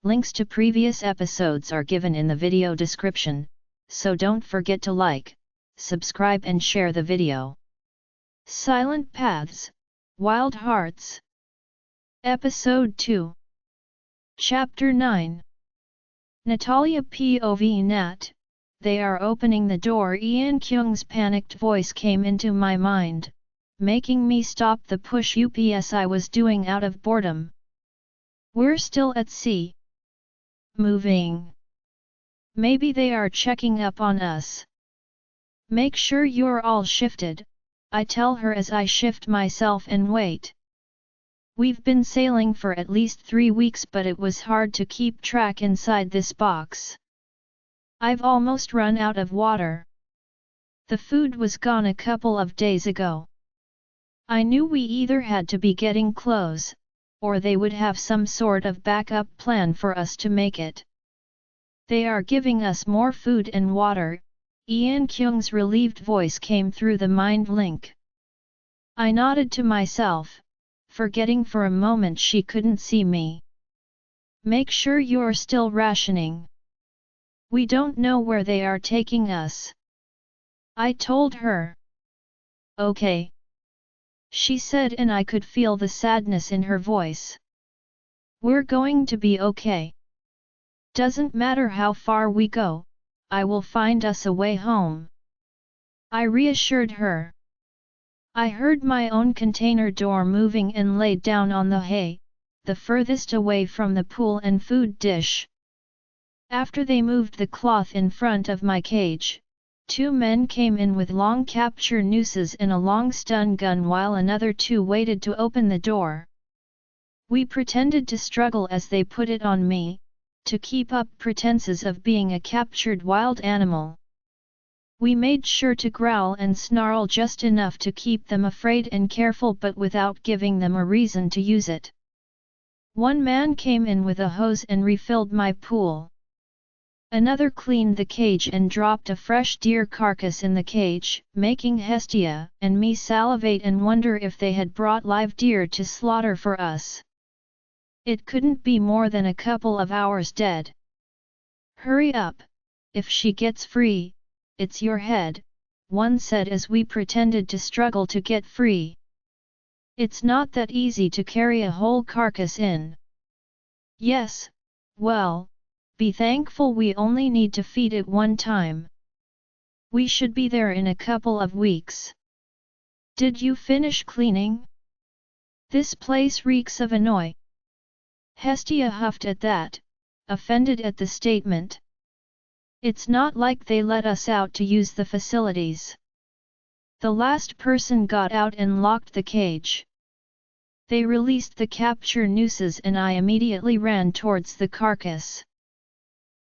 Links to previous episodes are given in the video description, so don't forget to like, subscribe and share the video. Silent Paths, Wild Hearts. Episode 2. Chapter 9. Natalia POV Nat, they are opening the door. Ian Kyung's panicked voice came into my mind, making me stop the push ups I was doing out of boredom. We're still at sea. Moving. Maybe they are checking up on us. Make sure you're all shifted, I tell her as I shift myself and wait. We've been sailing for at least 3 weeks, but it was hard to keep track inside this box. I've almost run out of water. The food was gone a couple of days ago. I knew we either had to be getting close, or they would have some sort of backup plan for us to make it. They are giving us more food and water. Ian Kyung's relieved voice came through the mind link. I nodded to myself, forgetting for a moment she couldn't see me. Make sure you're still rationing. We don't know where they are taking us, I told her. Okay, she said, and I could feel the sadness in her voice. We're going to be okay. Doesn't matter how far we go, I will find us a way home, I reassured her. I heard my own container door moving and laid down on the hay, the furthest away from the pool and food dish. After they moved the cloth in front of my cage, 2 men came in with long capture nooses and a long stun gun while another 2 waited to open the door. We pretended to struggle as they put it on me, to keep up pretenses of being a captured wild animal. We made sure to growl and snarl just enough to keep them afraid and careful, but without giving them a reason to use it. 1 man came in with a hose and refilled my pool. Another cleaned the cage and dropped a fresh deer carcass in the cage, making Hestia and me salivate and wonder if they had brought live deer to slaughter for us. It couldn't be more than a couple of hours dead. Hurry up, if she gets free, it's your head, one said as we pretended to struggle to get free. It's not that easy to carry a whole carcass in. Yes, well, be thankful we only need to feed it 1 time. We should be there in a couple of weeks. Did you finish cleaning? This place reeks of annoy. Hestia huffed at that, offended at the statement. It's not like they let us out to use the facilities. The last person got out and locked the cage. They released the capture nooses and I immediately ran towards the carcass.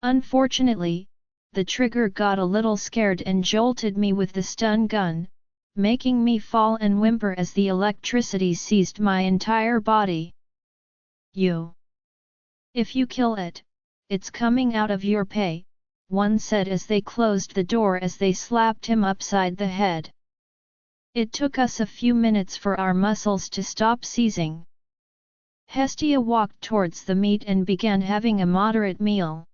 Unfortunately, the trigger got a little scared and jolted me with the stun gun, making me fall and whimper as the electricity seized my entire body. If you kill it, it's coming out of your pay, one said as they closed the door as they slapped him upside the head. It took us a few minutes for our muscles to stop seizing. Hestia walked towards the meat and began having a moderate meal.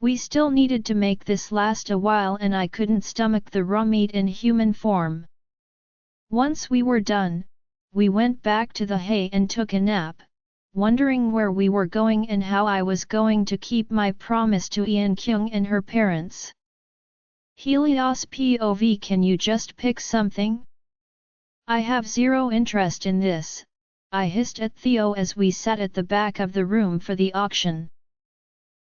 We still needed to make this last a while and I couldn't stomach the raw meat in human form. Once we were done, we went back to the hay and took a nap, wondering where we were going and how I was going to keep my promise to Ian Kyung and her parents. Helios POV, can you just pick something? I have zero interest in this, I hissed at Theo as we sat at the back of the room for the auction.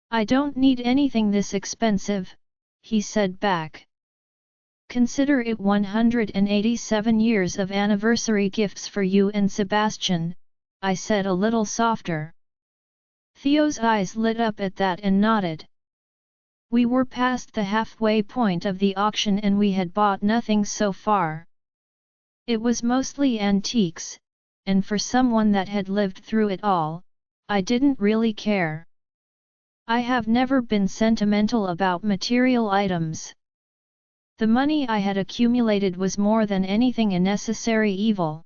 I don't need anything this expensive, he said back. Consider it 187 years of anniversary gifts for you and Sebastian, I said a little softer. Theo's eyes lit up at that and nodded. We were past the halfway point of the auction and we had bought nothing so far. It was mostly antiques, and for someone that had lived through it all, I didn't really care. I have never been sentimental about material items. The money I had accumulated was more than anything a necessary evil.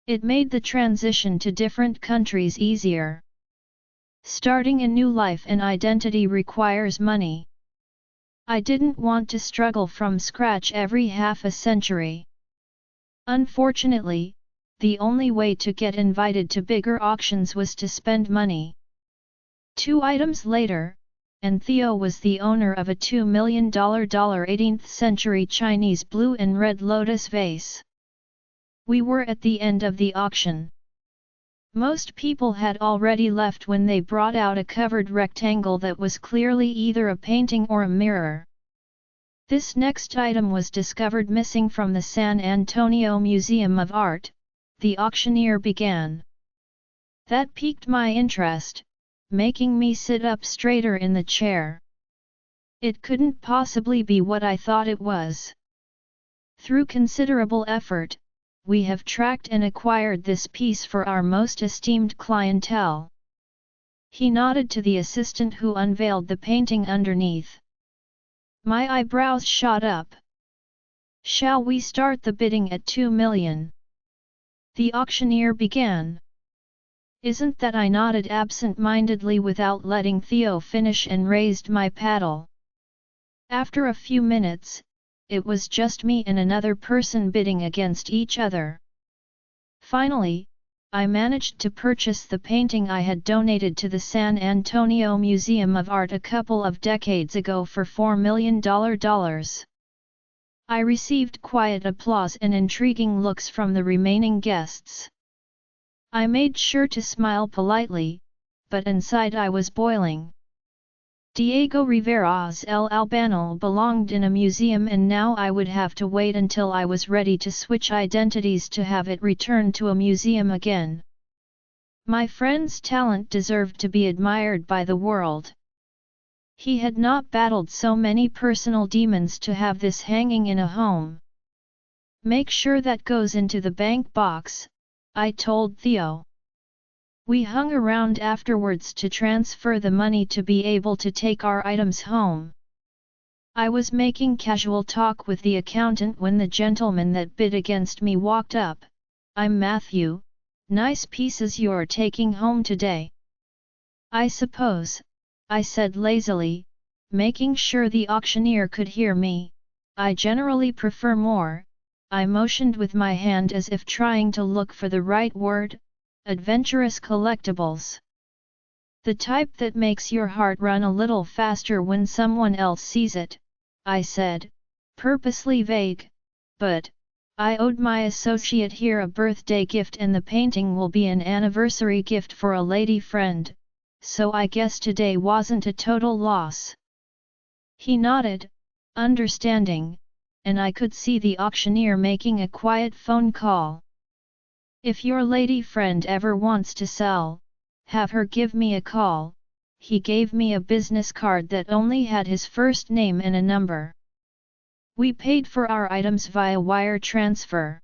It made the transition to different countries easier. Starting a new life and identity requires money. I didn't want to struggle from scratch every half a century. Unfortunately, the only way to get invited to bigger auctions was to spend money. 2 items later, and Theo was the owner of a $2 million 18th century Chinese blue and red lotus vase. We were at the end of the auction. Most people had already left when they brought out a covered rectangle that was clearly either a painting or a mirror. This next item was discovered missing from the San Antonio Museum of Art, the auctioneer began. That piqued my interest, making me sit up straighter in the chair. It couldn't possibly be what I thought it was. Through considerable effort, we have tracked and acquired this piece for our most esteemed clientele. He nodded to the assistant who unveiled the painting underneath. My eyebrows shot up. Shall we start the bidding at 2 million? The auctioneer began. Isn't that I nodded absent-mindedly without letting Theo finish and raised my paddle. After a few minutes, it was just me and another person bidding against each other. Finally, I managed to purchase the painting I had donated to the San Antonio Museum of Art a couple of decades ago for $4 million. I received quiet applause and intriguing looks from the remaining guests. I made sure to smile politely, but inside I was boiling. Diego Rivera's El Albano belonged in a museum and now I would have to wait until I was ready to switch identities to have it returned to a museum again. My friend's talent deserved to be admired by the world. He had not battled so many personal demons to have this hanging in a home. Make sure that goes into the bank box, I told Theo. We hung around afterwards to transfer the money to be able to take our items home. I was making casual talk with the accountant when the gentleman that bid against me walked up. I'm Matthew, nice pieces you're taking home today. I suppose, I said lazily, making sure the auctioneer could hear me. I generally prefer more. I motioned with my hand as if trying to look for the right word. Adventurous collectibles. The type that makes your heart run a little faster when someone else sees it, I said, purposely vague, but I owed my associate here a birthday gift and the painting will be an anniversary gift for a lady friend, so I guess today wasn't a total loss. He nodded, understanding, and I could see the auctioneer making a quiet phone call. If your lady friend ever wants to sell, have her give me a call. He gave me a business card that only had his first name and a number. We paid for our items via wire transfer.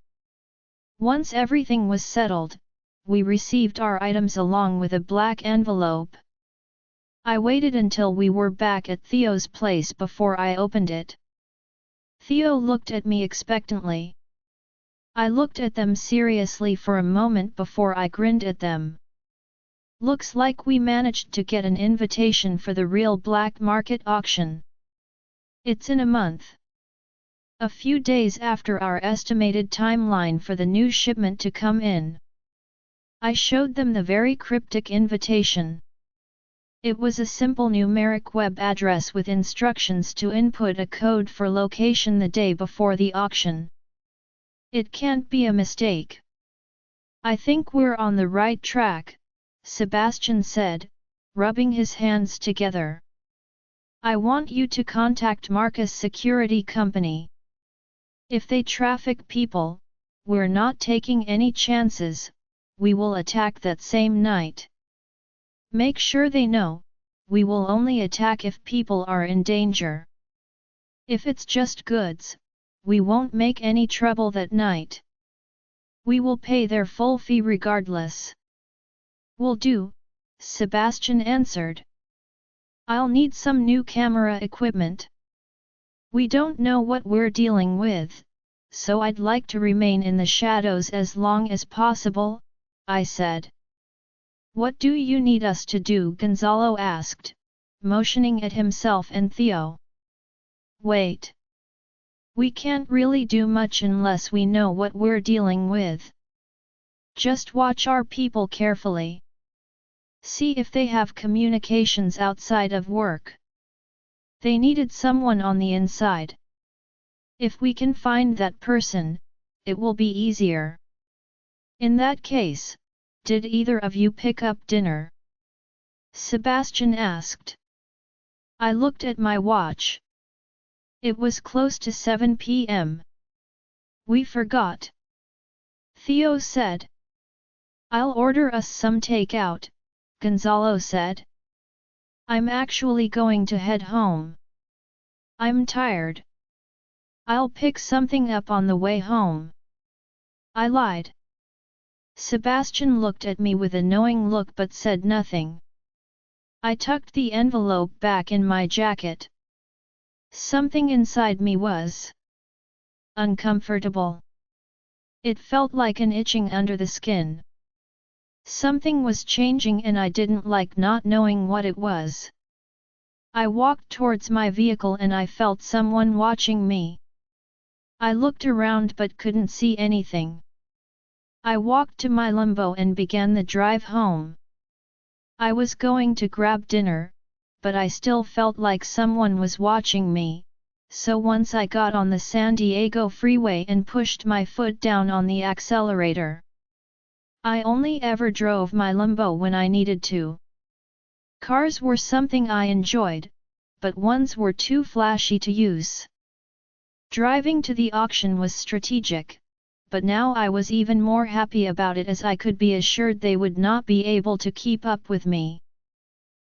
Once everything was settled, we received our items along with a black envelope. I waited until we were back at Theo's place before I opened it. Theo looked at me expectantly. I looked at them seriously for a moment before I grinned at them. Looks like we managed to get an invitation for the real black market auction. It's in a month. A few days after our estimated timeline for the new shipment to come in. I showed them the very cryptic invitation. It was a simple numeric web address with instructions to input a code for location the day before the auction. It can't be a mistake. I think we're on the right track, Sebastian said, rubbing his hands together. I want you to contact Marcus Security Company. If they traffic people, we're not taking any chances, we will attack that same night. Make sure they know, we will only attack if people are in danger. If it's just goods, we won't make any trouble that night. We will pay their full fee regardless. Will do, Sebastian answered. I'll need some new camera equipment. We don't know what we're dealing with, so I'd like to remain in the shadows as long as possible, I said. What do you need us to do? Gonzalo asked, motioning at himself and Theo. Wait. We can't really do much unless we know what we're dealing with. Just watch our people carefully. See if they have communications outside of work. They needed someone on the inside. If we can find that person, it will be easier. In that case, did either of you pick up dinner? Sebastian asked. I looked at my watch. It was close to 7 p.m. We forgot. Theo said. I'll order us some takeout, Gonzalo said. I'm actually going to head home. I'm tired. I'll pick something up on the way home. I lied. Sebastian looked at me with a knowing look but said nothing. I tucked the envelope back in my jacket. Something inside me was uncomfortable. It felt like an itching under the skin. Something was changing and I didn't like not knowing what it was. I walked towards my vehicle and I felt someone watching me. I looked around but couldn't see anything. I walked to my Lambo and began the drive home. I was going to grab dinner, but I still felt like someone was watching me, so once I got on the San Diego freeway and pushed my foot down on the accelerator. I only ever drove my Lambo when I needed to. Cars were something I enjoyed, but ones were too flashy to use. Driving to the auction was strategic, but now I was even more happy about it as I could be assured they would not be able to keep up with me.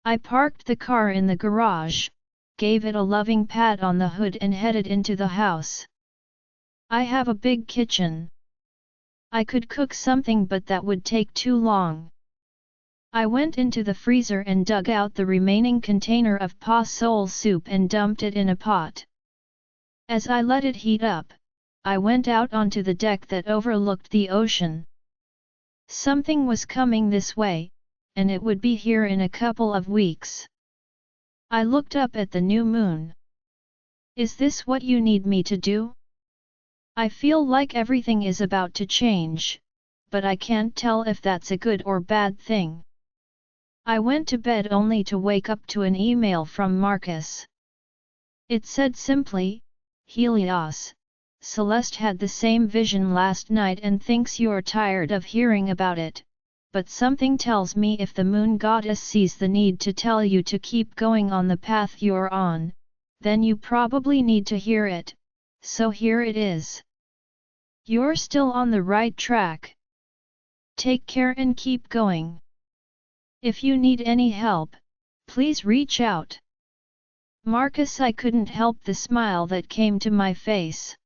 I parked the car in the garage, gave it a loving pat on the hood and headed into the house. I have a big kitchen. I could cook something but that would take too long. I went into the freezer and dug out the remaining container of pa soul soup and dumped it in a pot. As I let it heat up, I went out onto the deck that overlooked the ocean. Something was coming this way, and it would be here in a couple of weeks. I looked up at the new moon. Is this what you need me to do? I feel like everything is about to change, but I can't tell if that's a good or bad thing. I went to bed only to wake up to an email from Marcus. It said simply, Helios, Celeste had the same vision last night and thinks you're tired of hearing about it, but something tells me if the moon goddess sees the need to tell you to keep going on the path you're on, then you probably need to hear it, so here it is. You're still on the right track. Take care and keep going. If you need any help, please reach out. Marcus, I couldn't help the smile that came to my face.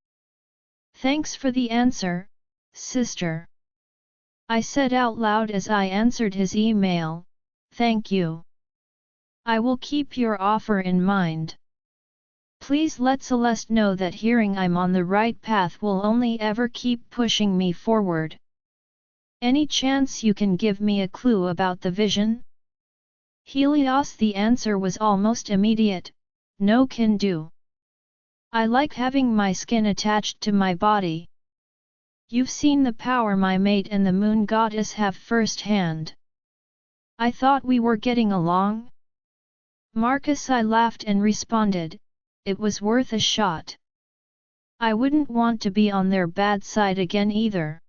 Thanks for the answer, sister. I said out loud as I answered his email, thank you. I will keep your offer in mind. Please let Celeste know that hearing I'm on the right path will only ever keep pushing me forward. Any chance you can give me a clue about the vision? Helios, the answer was almost immediate, no can do. I like having my skin attached to my body. You've seen the power my mate and the moon goddess have firsthand. I thought we were getting along. Marcus, I laughed and responded, it was worth a shot. I wouldn't want to be on their bad side again either.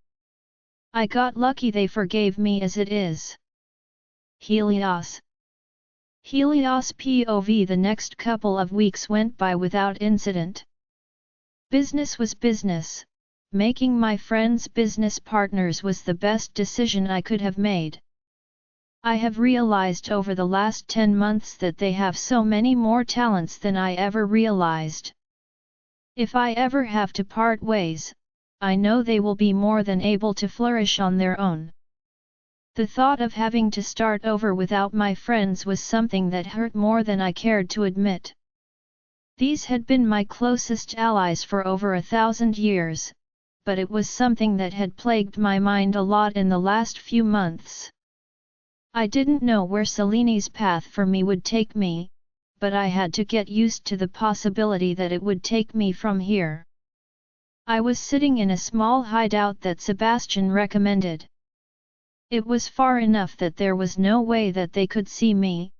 I got lucky they forgave me as it is. Helios. Helios POV. The next couple of weeks went by without incident. Business was business. Making my friends business partners was the best decision I could have made. I have realized over the last 10 months that they have so many more talents than I ever realized. If I ever have to part ways, I know they will be more than able to flourish on their own. The thought of having to start over without my friends was something that hurt more than I cared to admit. These had been my closest allies for over 1,000 years, but it was something that had plagued my mind a lot in the last few months. I didn't know where Seleni's path for me would take me, but I had to get used to the possibility that it would take me from here. I was sitting in a small hideout that Sebastian recommended. It was far enough that there was no way that they could see me,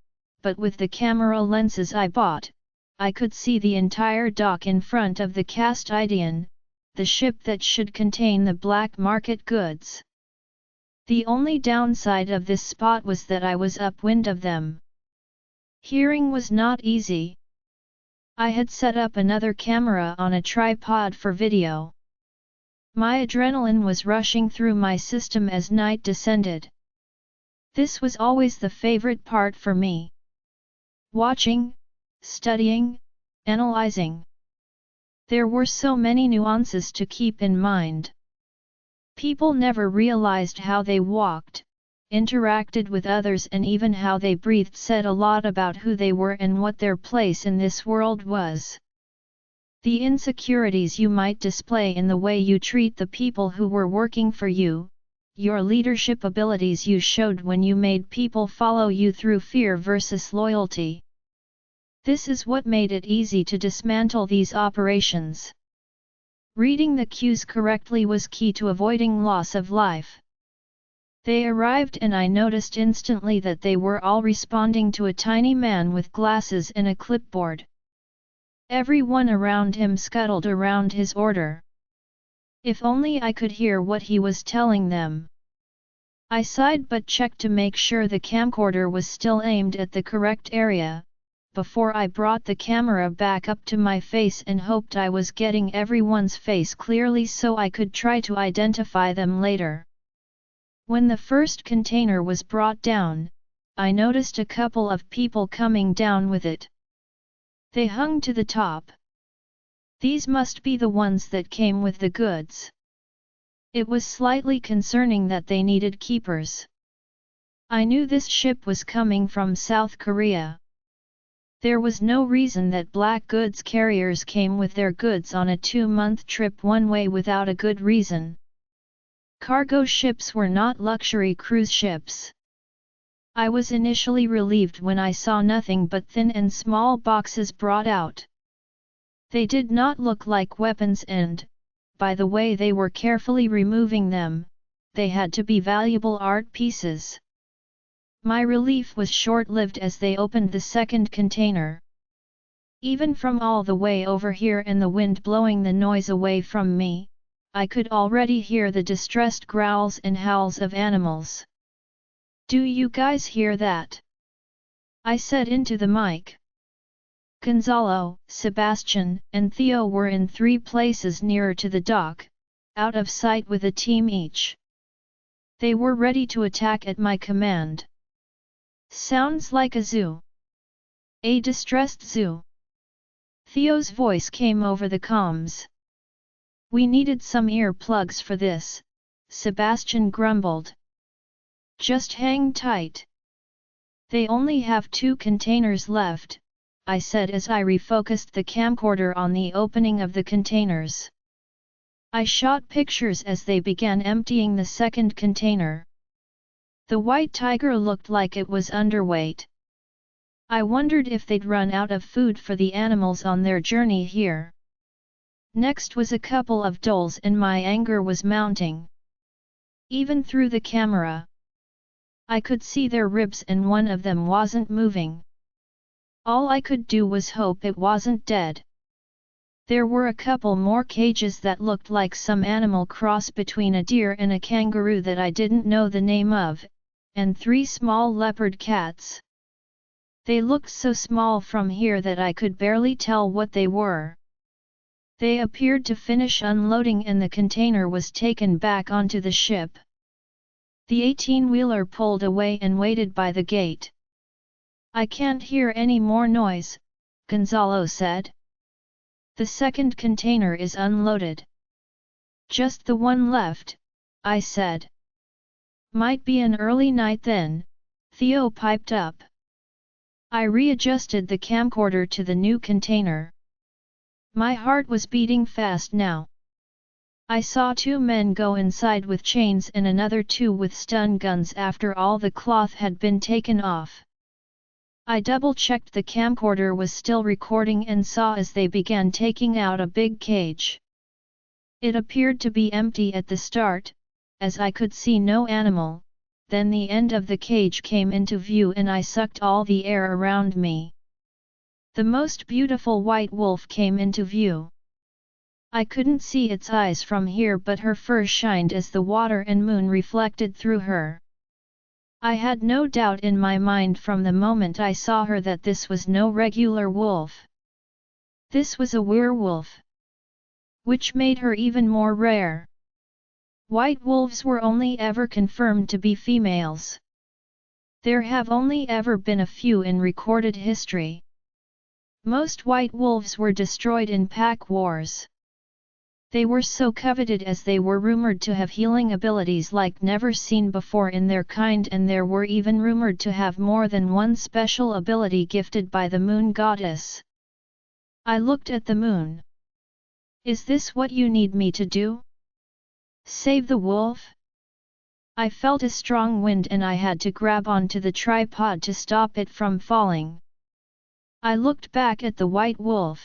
but with the camera lenses I bought, I could see the entire dock in front of the Castidian, the ship that should contain the black market goods. The only downside of this spot was that I was upwind of them. Hearing was not easy. I had set up another camera on a tripod for video. My adrenaline was rushing through my system as night descended. This was always the favorite part for me. Watching, studying, analyzing. There were so many nuances to keep in mind. People never realized how they walked, interacted with others, and even how they breathed said a lot about who they were and what their place in this world was. The insecurities you might display in the way you treat the people who were working for you, your leadership abilities you showed when you made people follow you through fear versus loyalty. This is what made it easy to dismantle these operations. Reading the cues correctly was key to avoiding loss of life. They arrived and I noticed instantly that they were all responding to a tiny man with glasses and a clipboard. Everyone around him scuttled around his order. If only I could hear what he was telling them. I sighed but checked to make sure the camcorder was still aimed at the correct area, before I brought the camera back up to my face and hoped I was getting everyone's face clearly so I could try to identify them later. When the first container was brought down, I noticed a couple of people coming down with it. They hung to the top. These must be the ones that came with the goods. It was slightly concerning that they needed keepers. I knew this ship was coming from South Korea. There was no reason that black goods carriers came with their goods on a 2-month trip one way without a good reason. Cargo ships were not luxury cruise ships. I was initially relieved when I saw nothing but thin and small boxes brought out. They did not look like weapons and, by the way they were carefully removing them, they had to be valuable art pieces. My relief was short-lived as they opened the second container. Even from all the way over here and the wind blowing the noise away from me, I could already hear the distressed growls and howls of animals. "Do you guys hear that?" I said into the mic. Gonzalo, Sebastian, and Theo were in 3 places nearer to the dock, out of sight with a team each. They were ready to attack at my command. "Sounds like a zoo. A distressed zoo." Theo's voice came over the comms. "We needed some earplugs for this," Sebastian grumbled. "Just hang tight. They only have 2 containers left," I said as I refocused the camcorder on the opening of the containers. I shot pictures as they began emptying the second container. The white tiger looked like it was underweight. I wondered if they'd run out of food for the animals on their journey here. Next was a couple of dolls and my anger was mounting. Even through the camera, I could see their ribs and one of them wasn't moving. All I could do was hope it wasn't dead. There were a couple more cages that looked like some animal cross between a deer and a kangaroo that I didn't know the name of, and 3 small leopard cats. They looked so small from here that I could barely tell what they were. They appeared to finish unloading and the container was taken back onto the ship. The 18-wheeler pulled away and waited by the gate. "I can't hear any more noise," Gonzalo said. "The second container is unloaded." "Just the one left," I said. "Might be an early night then," Theo piped up. I readjusted the camcorder to the new container. My heart was beating fast now. I saw 2 men go inside with chains and another 2 with stun guns after all the cloth had been taken off. I double-checked the camcorder was still recording and saw as they began taking out a big cage. It appeared to be empty at the start, as I could see no animal, then the end of the cage came into view and I sucked all the air around me. The most beautiful white wolf came into view. I couldn't see its eyes from here but her fur shined as the water and moon reflected through her. I had no doubt in my mind from the moment I saw her that this was no regular wolf. This was a werewolf, which made her even more rare. White wolves were only ever confirmed to be females. There have only ever been a few in recorded history. Most white wolves were destroyed in pack wars. They were so coveted as they were rumored to have healing abilities like never seen before in their kind, and there were even rumored to have more than one special ability gifted by the moon goddess. I looked at the moon. Is this what you need me to do? Save the wolf? I felt a strong wind and I had to grab onto the tripod to stop it from falling. I looked back at the white wolf.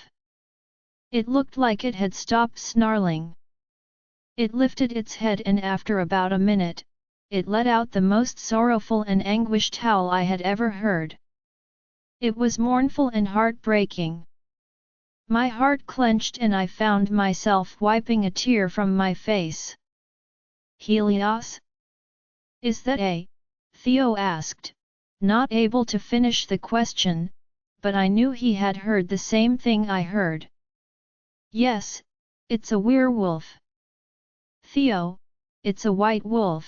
It looked like it had stopped snarling. It lifted its head and after about a minute, it let out the most sorrowful and anguished howl I had ever heard. It was mournful and heartbreaking. My heart clenched and I found myself wiping a tear from my face. Helios? Is that a? Theo asked, not able to finish the question, but I knew he had heard the same thing I heard. Yes, it's a werewolf. Theo, it's a white wolf.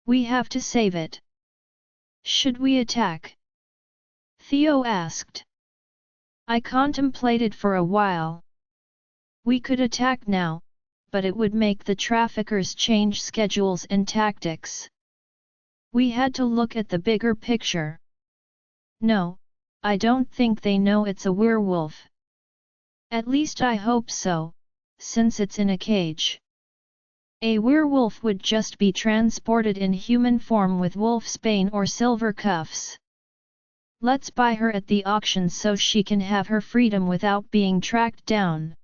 We have to save it. Should we attack? Theo asked. I contemplated for a while. We could attack now, but it would make the traffickers change schedules and tactics. We had to look at the bigger picture. No, I don't think they know it's a werewolf. At least I hope so, since it's in a cage. A werewolf would just be transported in human form with wolfsbane or silver cuffs. Let's buy her at the auction so she can have her freedom without being tracked down.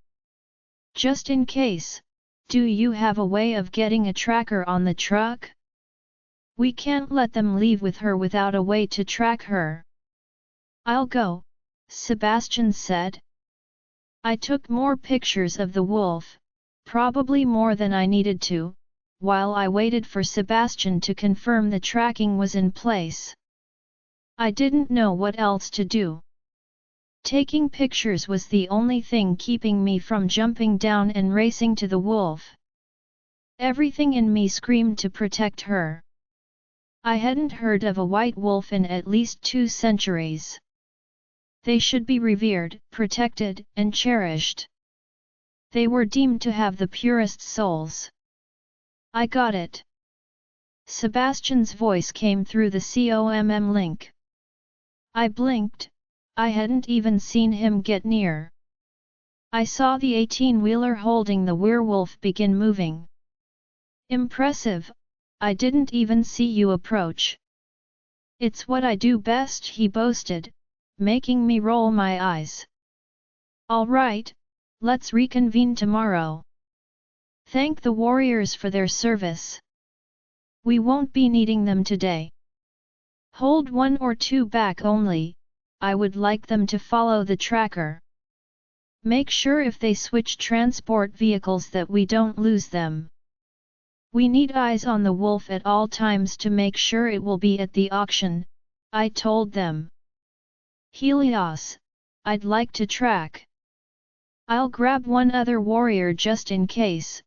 Just in case, do you have a way of getting a tracker on the truck? We can't let them leave with her without a way to track her. I'll go, Sebastian said. I took more pictures of the wolf, probably more than I needed to, while I waited for Sebastian to confirm the tracking was in place. I didn't know what else to do. Taking pictures was the only thing keeping me from jumping down and racing to the wolf. Everything in me screamed to protect her. I hadn't heard of a white wolf in at least 2 centuries. They should be revered, protected, and cherished. They were deemed to have the purest souls. I got it. Sebastian's voice came through the COMM link. I blinked, I hadn't even seen him get near. I saw the 18-wheeler holding the werewolf begin moving. Impressive, I didn't even see you approach. It's what I do best, he boasted, making me roll my eyes. All right, let's reconvene tomorrow. Thank the warriors for their service. We won't be needing them today. Hold 1 or 2 back only, I would like them to follow the tracker. Make sure if they switch transport vehicles that we don't lose them. We need eyes on the wolf at all times to make sure it will be at the auction, I told them. Helios, I'd like to track. I'll grab 1 other warrior just in case,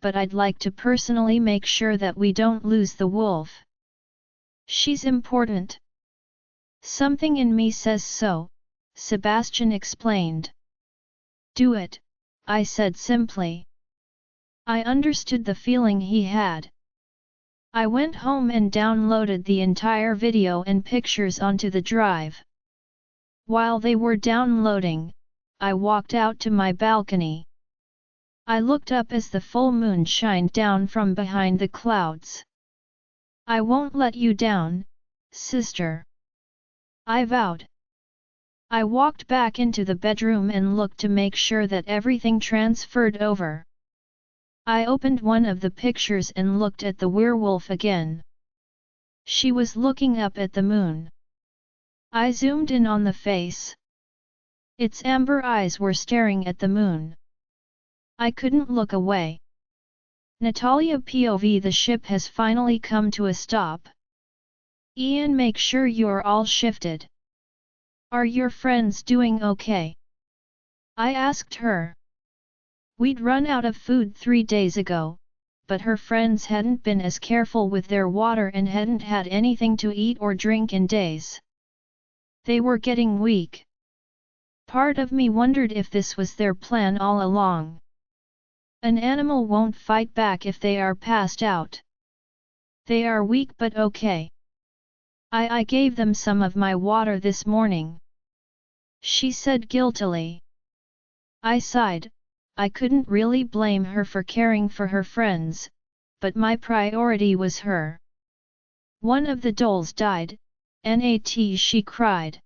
but I'd like to personally make sure that we don't lose the wolf. She's important. Something in me says so, Sebastian explained. Do it, I said simply. I understood the feeling he had. I went home and downloaded the entire video and pictures onto the drive. While they were downloading, I walked out to my balcony. I looked up as the full moon shined down from behind the clouds. I won't let you down, sister. I vowed. I walked back into the bedroom and looked to make sure that everything transferred over. I opened one of the pictures and looked at the werewolf again. She was looking up at the moon. I zoomed in on the face. Its amber eyes were staring at the moon. I couldn't look away. Natalia POV: the ship has finally come to a stop. Ian, make sure you're all shifted. Are your friends doing okay? I asked her. We'd run out of food 3 days ago, but her friends hadn't been as careful with their water and hadn't had anything to eat or drink in days. They were getting weak. Part of me wondered if this was their plan all along. An animal won't fight back if they are passed out. They are weak but okay. I gave them some of my water this morning. She said guiltily. I sighed. I couldn't really blame her for caring for her friends, but my priority was her. One of the dolls died, Nat, she cried.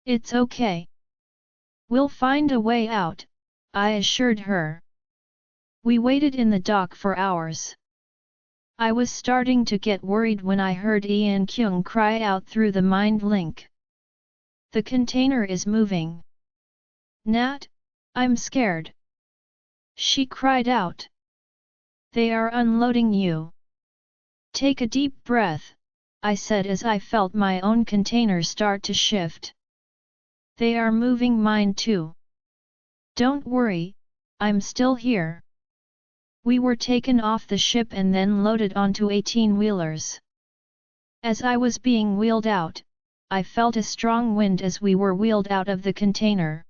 It's okay. We'll find a way out, I assured her. We waited in the dock for hours. I was starting to get worried when I heard Ian Kyung cry out through the mind link. The container is moving. Nat, I'm scared. She cried out. They are unloading you. Take a deep breath, I said as I felt my own container start to shift. They are moving mine too. Don't worry, I'm still here. We were taken off the ship and then loaded onto 18-wheelers. As I was being wheeled out, I felt a strong wind as we were wheeled out of the container.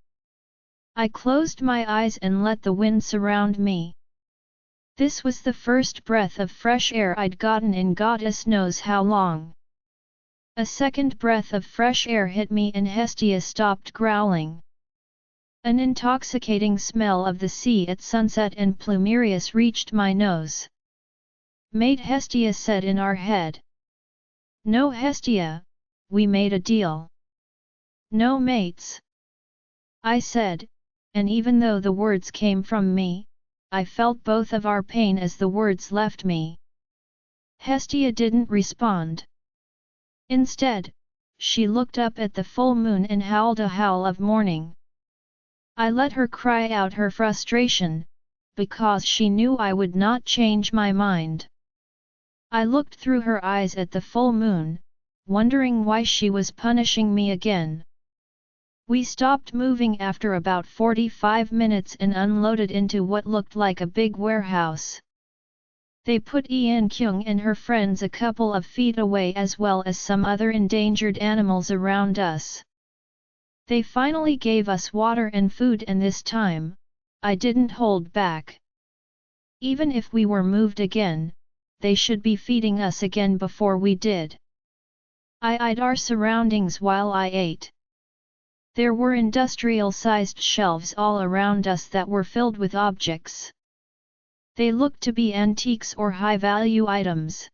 I closed my eyes and let the wind surround me. This was the first breath of fresh air I'd gotten in goddess knows how long. A second breath of fresh air hit me and Hestia stopped growling. An intoxicating smell of the sea at sunset and plumerius reached my nose. Mate, Hestia said in our head. No, Hestia, we made a deal. No mates. I said, and even though the words came from me, I felt both of our pain as the words left me. Hestia didn't respond. Instead, she looked up at the full moon and howled a howl of mourning. I let her cry out her frustration, because she knew I would not change my mind. I looked through her eyes at the full moon, wondering why she was punishing me again. We stopped moving after about 45 minutes and unloaded into what looked like a big warehouse. They put Ian Kyung and her friends a couple of feet away as well as some other endangered animals around us. They finally gave us water and food, and this time, I didn't hold back. Even if we were moved again, they should be feeding us again before we did. I eyed our surroundings while I ate. There were industrial-sized shelves all around us that were filled with objects. They looked to be antiques or high-value items.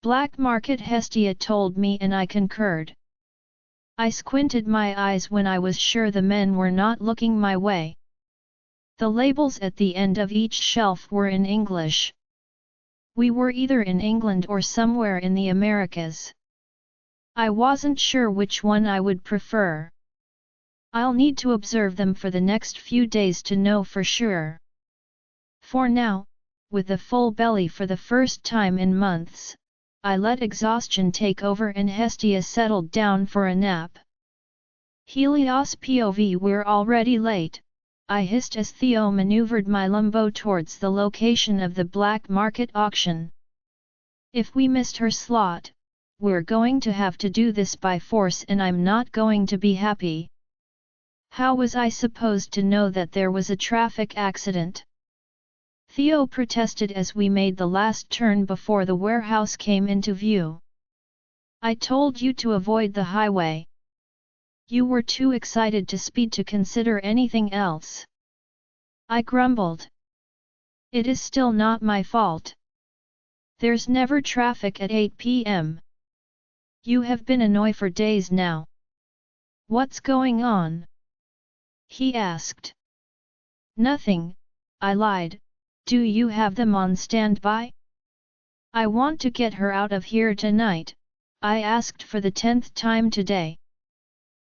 Black market, Hestia told me, and I concurred. I squinted my eyes when I was sure the men were not looking my way. The labels at the end of each shelf were in English. We were either in England or somewhere in the Americas. I wasn't sure which one I would prefer. I'll need to observe them for the next few days to know for sure. For now, with a full belly for the first time in months, I let exhaustion take over and Hestia settled down for a nap. Helios POV, we're already late, I hissed as Theo maneuvered my Lumbo towards the location of the black market auction. If we missed her slot, we're going to have to do this by force and I'm not going to be happy. How was I supposed to know that there was a traffic accident? Theo protested as we made the last turn before the warehouse came into view. I told you to avoid the highway. You were too excited to speed to consider anything else. I grumbled. It is still not my fault. There's never traffic at 8 p.m. You have been annoying for days now. What's going on? He asked. Nothing, I lied. Do you have them on standby? I want to get her out of here tonight, I asked for the 10th time today.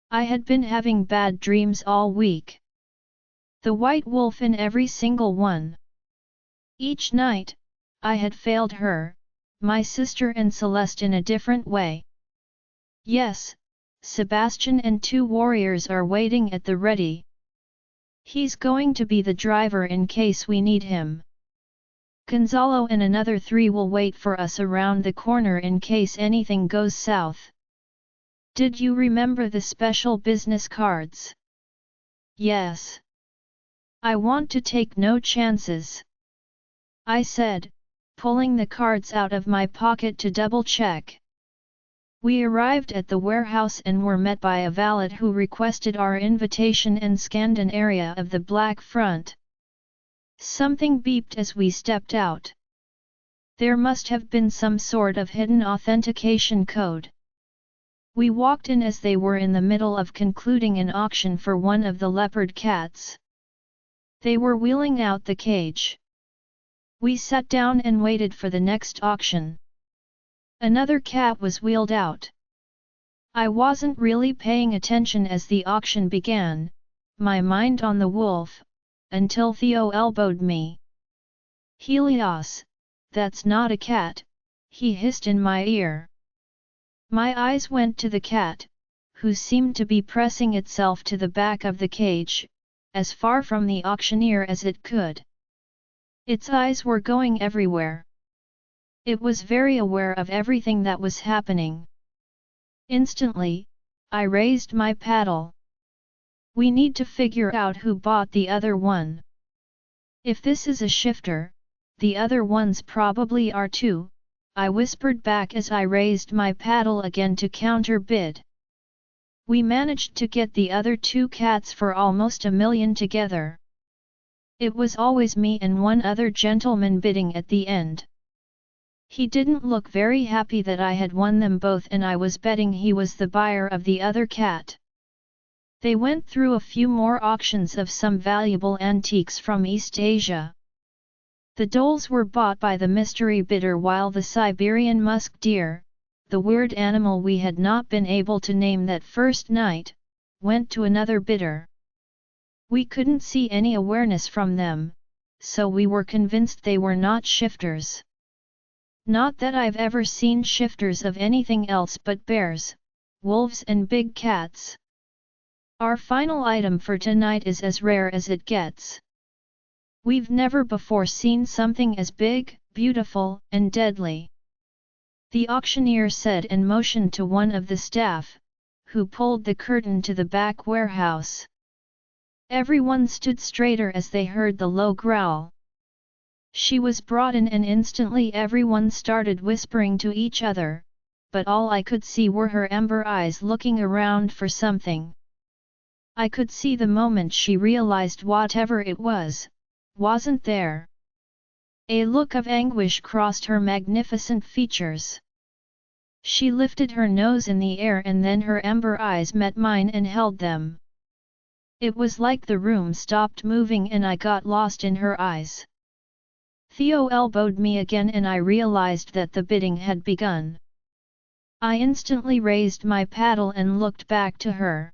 I had been having bad dreams all week. The white wolf in every single one. Each night, I had failed her, my sister and Celeste in a different way. Yes, Sebastian and 2 warriors are waiting at the ready. He's going to be the driver in case we need him. Gonzalo and another 3 will wait for us around the corner in case anything goes south. Did you remember the special business cards? Yes. I want to take no chances, I said, pulling the cards out of my pocket to double-check. We arrived at the warehouse and were met by a valet who requested our invitation and scanned an area of the black front. Something beeped as we stepped out. There must have been some sort of hidden authentication code. We walked in as they were in the middle of concluding an auction for one of the leopard cats. They were wheeling out the cage. We sat down and waited for the next auction. Another cat was wheeled out. I wasn't really paying attention as the auction began, my mind on the wolf, until Theo elbowed me. Helios, that's not a cat, he hissed in my ear. My eyes went to the cat, who seemed to be pressing itself to the back of the cage, as far from the auctioneer as it could. Its eyes were going everywhere. It was very aware of everything that was happening. Instantly, I raised my paddle. We need to figure out who bought the other one. If this is a shifter, the other ones probably are too, I whispered back as I raised my paddle again to counter bid. We managed to get the other 2 cats for almost $1 million together. It was always me and one other gentleman bidding at the end. He didn't look very happy that I had won them both, and I was betting he was the buyer of the other cat. They went through a few more auctions of some valuable antiques from East Asia. The dolls were bought by the mystery bidder, while the Siberian musk deer, the weird animal we had not been able to name that first night, went to another bidder. We couldn't see any awareness from them, so we were convinced they were not shifters. Not that I've ever seen shifters of anything else but bears, wolves and big cats. Our final item for tonight is as rare as it gets. We've never before seen something as big, beautiful, and deadly. The auctioneer said and motioned to one of the staff, who pulled the curtain to the back warehouse. Everyone stood straighter as they heard the low growl. She was brought in and instantly everyone started whispering to each other, but all I could see were her amber eyes looking around for something. I could see the moment she realized whatever it was, wasn't there. A look of anguish crossed her magnificent features. She lifted her nose in the air and then her amber eyes met mine and held them. It was like the room stopped moving and I got lost in her eyes. Theo elbowed me again and I realized that the bidding had begun. I instantly raised my paddle and looked back to her.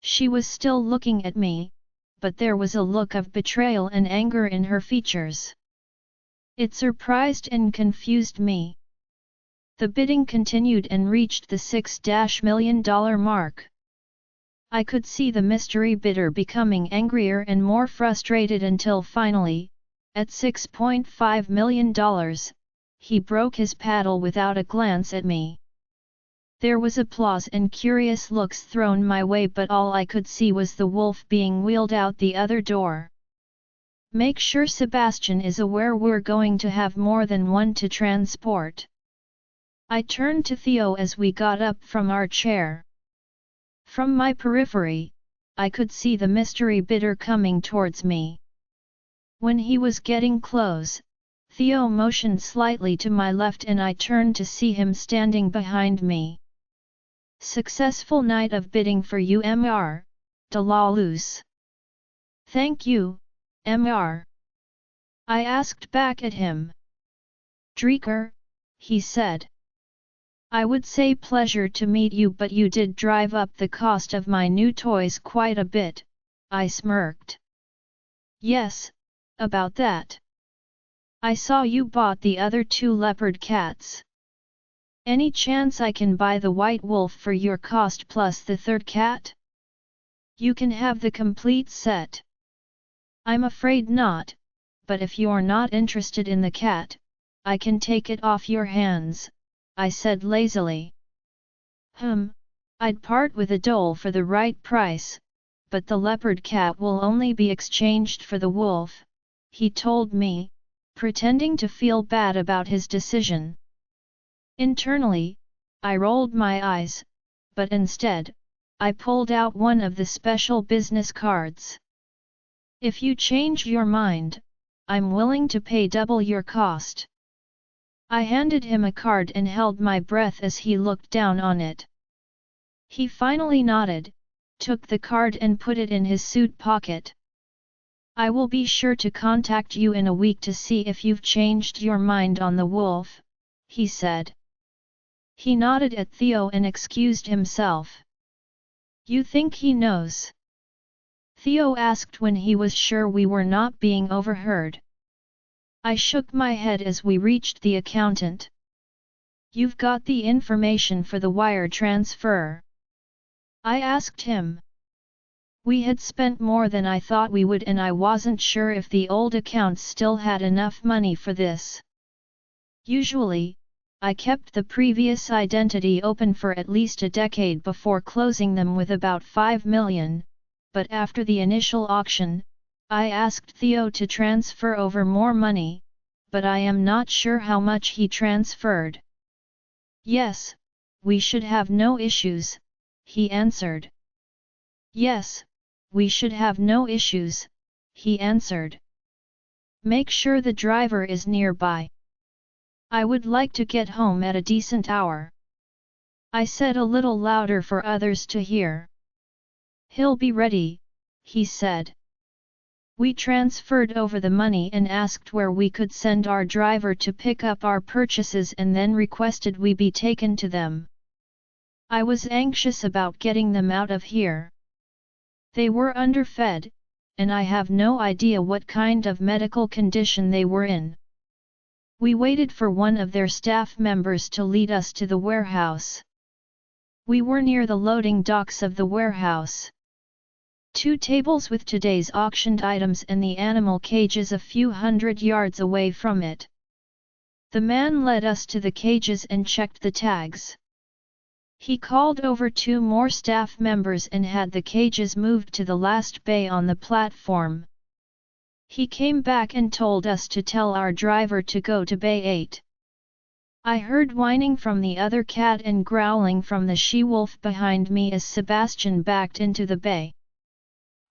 She was still looking at me, but there was a look of betrayal and anger in her features. It surprised and confused me. The bidding continued and reached the $6 million mark. I could see the mystery bidder becoming angrier and more frustrated until finally, at $6.5 million, he broke his paddle without a glance at me. There was applause and curious looks thrown my way, but all I could see was the wolf being wheeled out the other door. Make sure Sebastian is aware we're going to have more than one to transport. I turned to Theo as we got up from our chair. From my periphery, I could see the mystery bidder coming towards me. When he was getting close, Theo motioned slightly to my left and I turned to see him standing behind me. Successful night of bidding for you, Mr. de la Luz. Thank you, Mr. I asked back at him. Dreaker, he said. I would say pleasure to meet you, but you did drive up the cost of my new toys quite a bit, I smirked. Yes, about that. I saw you bought the other 2 leopard cats. Any chance I can buy the white wolf for your cost plus the 3rd cat? You can have the complete set. I'm afraid not, but if you're not interested in the cat, I can take it off your hands, I said lazily. I'd part with a dole for the right price, but the leopard cat will only be exchanged for the wolf, he told me, pretending to feel bad about his decision. Internally, I rolled my eyes, but instead, I pulled out one of the special business cards. If you change your mind, I'm willing to pay double your cost. I handed him a card and held my breath as he looked down on it. He finally nodded, took the card and put it in his suit pocket. I will be sure to contact you in a week to see if you've changed your mind on the wolf, he said. He nodded at Theo and excused himself. You think he knows? Theo asked when he was sure we were not being overheard. I shook my head as we reached the accountant. You've got the information for the wire transfer? I asked him. We had spent more than I thought we would and I wasn't sure if the old accounts still had enough money for this. Usually, I kept the previous identity open for at least a decade before closing them with about 5 million, but after the initial auction, I asked Theo to transfer over more money, but I am not sure how much he transferred. Yes, we should have no issues, he answered. Yes, we should have no issues, he answered. Make sure the driver is nearby. I would like to get home at a decent hour. I said a little louder for others to hear. He'll be ready, he said. We transferred over the money and asked where we could send our driver to pick up our purchases and then requested we be taken to them. I was anxious about getting them out of here. They were underfed, and I have no idea what kind of medical condition they were in. We waited for one of their staff members to lead us to the warehouse. We were near the loading docks of the warehouse. 2 tables with today's auctioned items and the animal cages a few hundred yards away from it. The man led us to the cages and checked the tags. He called over 2 more staff members and had the cages moved to the last bay on the platform. He came back and told us to tell our driver to go to Bay 8. I heard whining from the other cat and growling from the she-wolf behind me as Sebastian backed into the bay.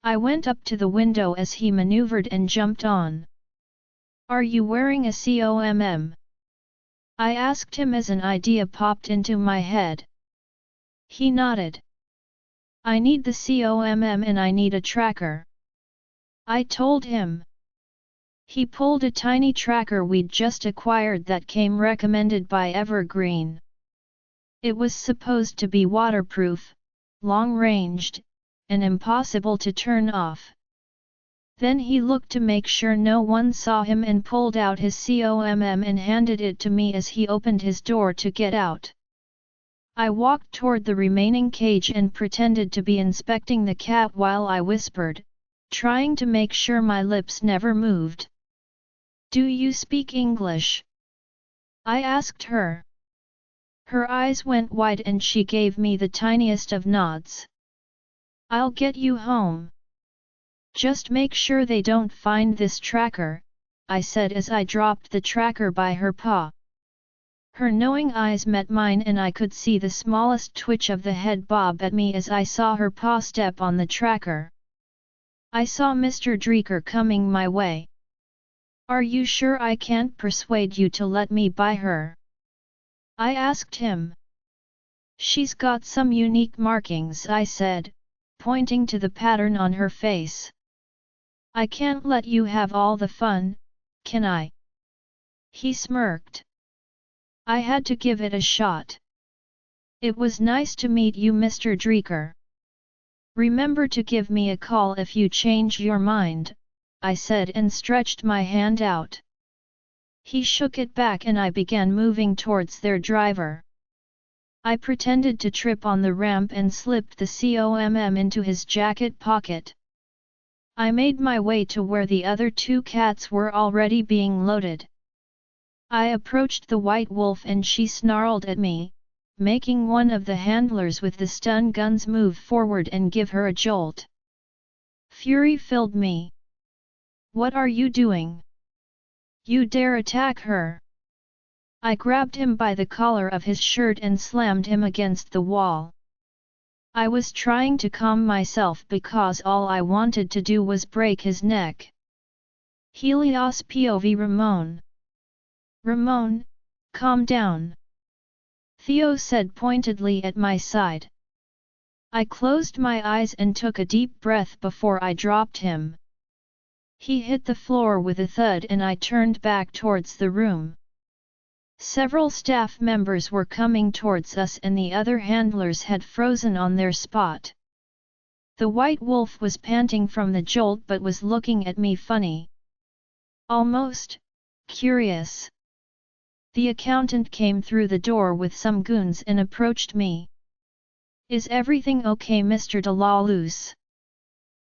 I went up to the window as he maneuvered and jumped on. Are you wearing a COMM? I asked him as an idea popped into my head. He nodded. I need the COMM and I need a tracker. I told him. He pulled a tiny tracker we'd just acquired that came recommended by Evergreen. It was supposed to be waterproof, long-ranged, and impossible to turn off. Then he looked to make sure no one saw him and pulled out his COMM and handed it to me as he opened his door to get out. I walked toward the remaining cage and pretended to be inspecting the cat while I whispered, trying to make sure my lips never moved. Do you speak English? I asked her. Her eyes went wide and she gave me the tiniest of nods. I'll get you home. Just make sure they don't find this tracker, I said as I dropped the tracker by her paw. Her knowing eyes met mine and I could see the smallest twitch of the head bob at me as I saw her paw step on the tracker. I saw Mr. Dreaker coming my way. Are you sure I can't persuade you to let me buy her? I asked him. She's got some unique markings, I said, pointing to the pattern on her face. I can't let you have all the fun, can I? He smirked. I had to give it a shot. It was nice to meet you, Mr. Dreeker. Remember to give me a call if you change your mind, I said and stretched my hand out. He shook it back and I began moving towards their driver. I pretended to trip on the ramp and slipped the COMM into his jacket pocket. I made my way to where the other two cats were already being loaded. I approached the white wolf and she snarled at me, making one of the handlers with the stun guns move forward and give her a jolt. Fury filled me. What are you doing? You dare attack her? I grabbed him by the collar of his shirt and slammed him against the wall. I was trying to calm myself because all I wanted to do was break his neck. Helios POV Ramon. Ramon, calm down. Theo said pointedly at my side. I closed my eyes and took a deep breath before I dropped him. He hit the floor with a thud and I turned back towards the room. Several staff members were coming towards us and the other handlers had frozen on their spot. The white wolf was panting from the jolt but was looking at me funny. Almost curious. The accountant came through the door with some goons and approached me. Is everything okay, Mr. Delaluz?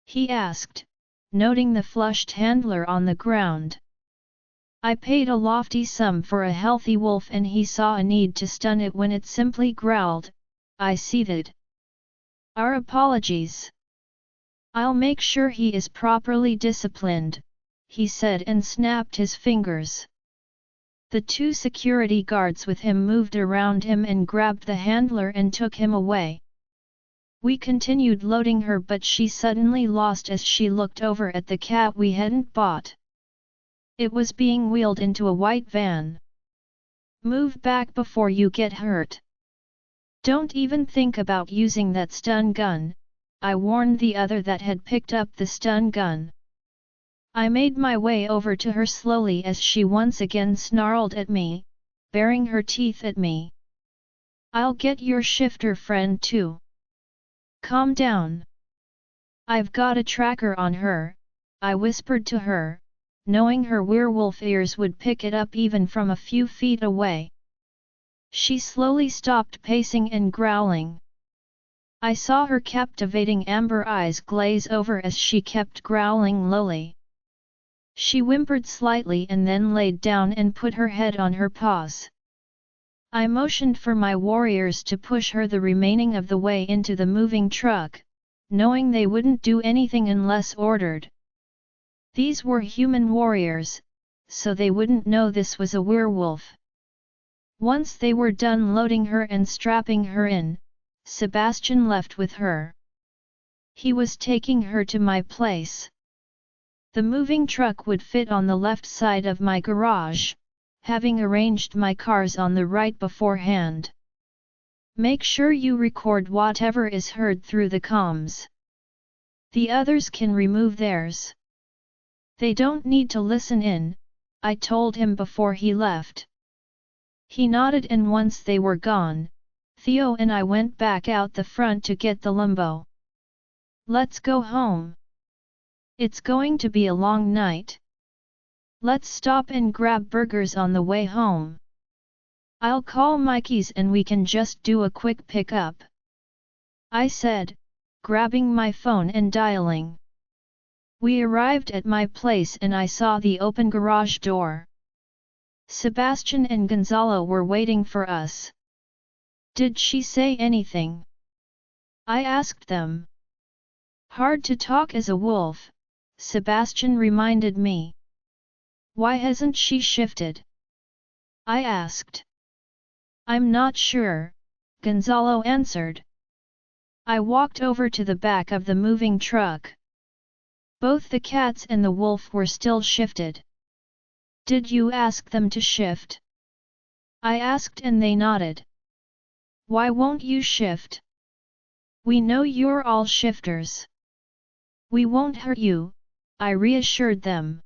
He asked, noting the flushed handler on the ground. I paid a lofty sum for a healthy wolf and he saw a need to stun it when it simply growled. I seethed. Our apologies. I'll make sure he is properly disciplined, he said and snapped his fingers. The two security guards with him moved around him and grabbed the handler and took him away. We continued loading her but she suddenly lost as she looked over at the cat we hadn't bought. It was being wheeled into a white van. Move back before you get hurt. Don't even think about using that stun gun, I warned the other that had picked up the stun gun. I made my way over to her slowly as she once again snarled at me, baring her teeth at me. I'll get your shifter friend too. Calm down. I've got a tracker on her, I whispered to her, knowing her werewolf ears would pick it up even from a few feet away. She slowly stopped pacing and growling. I saw her captivating amber eyes glaze over as she kept growling lowly. She whimpered slightly and then laid down and put her head on her paws. I motioned for my warriors to push her the remaining of the way into the moving truck, knowing they wouldn't do anything unless ordered. These were human warriors, so they wouldn't know this was a werewolf. Once they were done loading her and strapping her in, Sebastian left with her. He was taking her to my place. The moving truck would fit on the left side of my garage, having arranged my cars on the right beforehand. Make sure you record whatever is heard through the comms. The others can remove theirs. They don't need to listen in, I told him before he left. He nodded and once they were gone, Theo and I went back out the front to get the lumbo. Let's go home. It's going to be a long night. Let's stop and grab burgers on the way home. I'll call Mikey's and we can just do a quick pickup. I said, grabbing my phone and dialing. We arrived at my place and I saw the open garage door. Sebastian and Gonzalo were waiting for us. Did she say anything? I asked them. Hard to talk as a wolf, Sebastian reminded me. Why hasn't she shifted? I asked. I'm not sure, Gonzalo answered. I walked over to the back of the moving truck. Both the cats and the wolf were still shifted. Did you ask them to shift? I asked and they nodded. Why won't you shift? We know you're all shifters. We won't hurt you, I reassured them.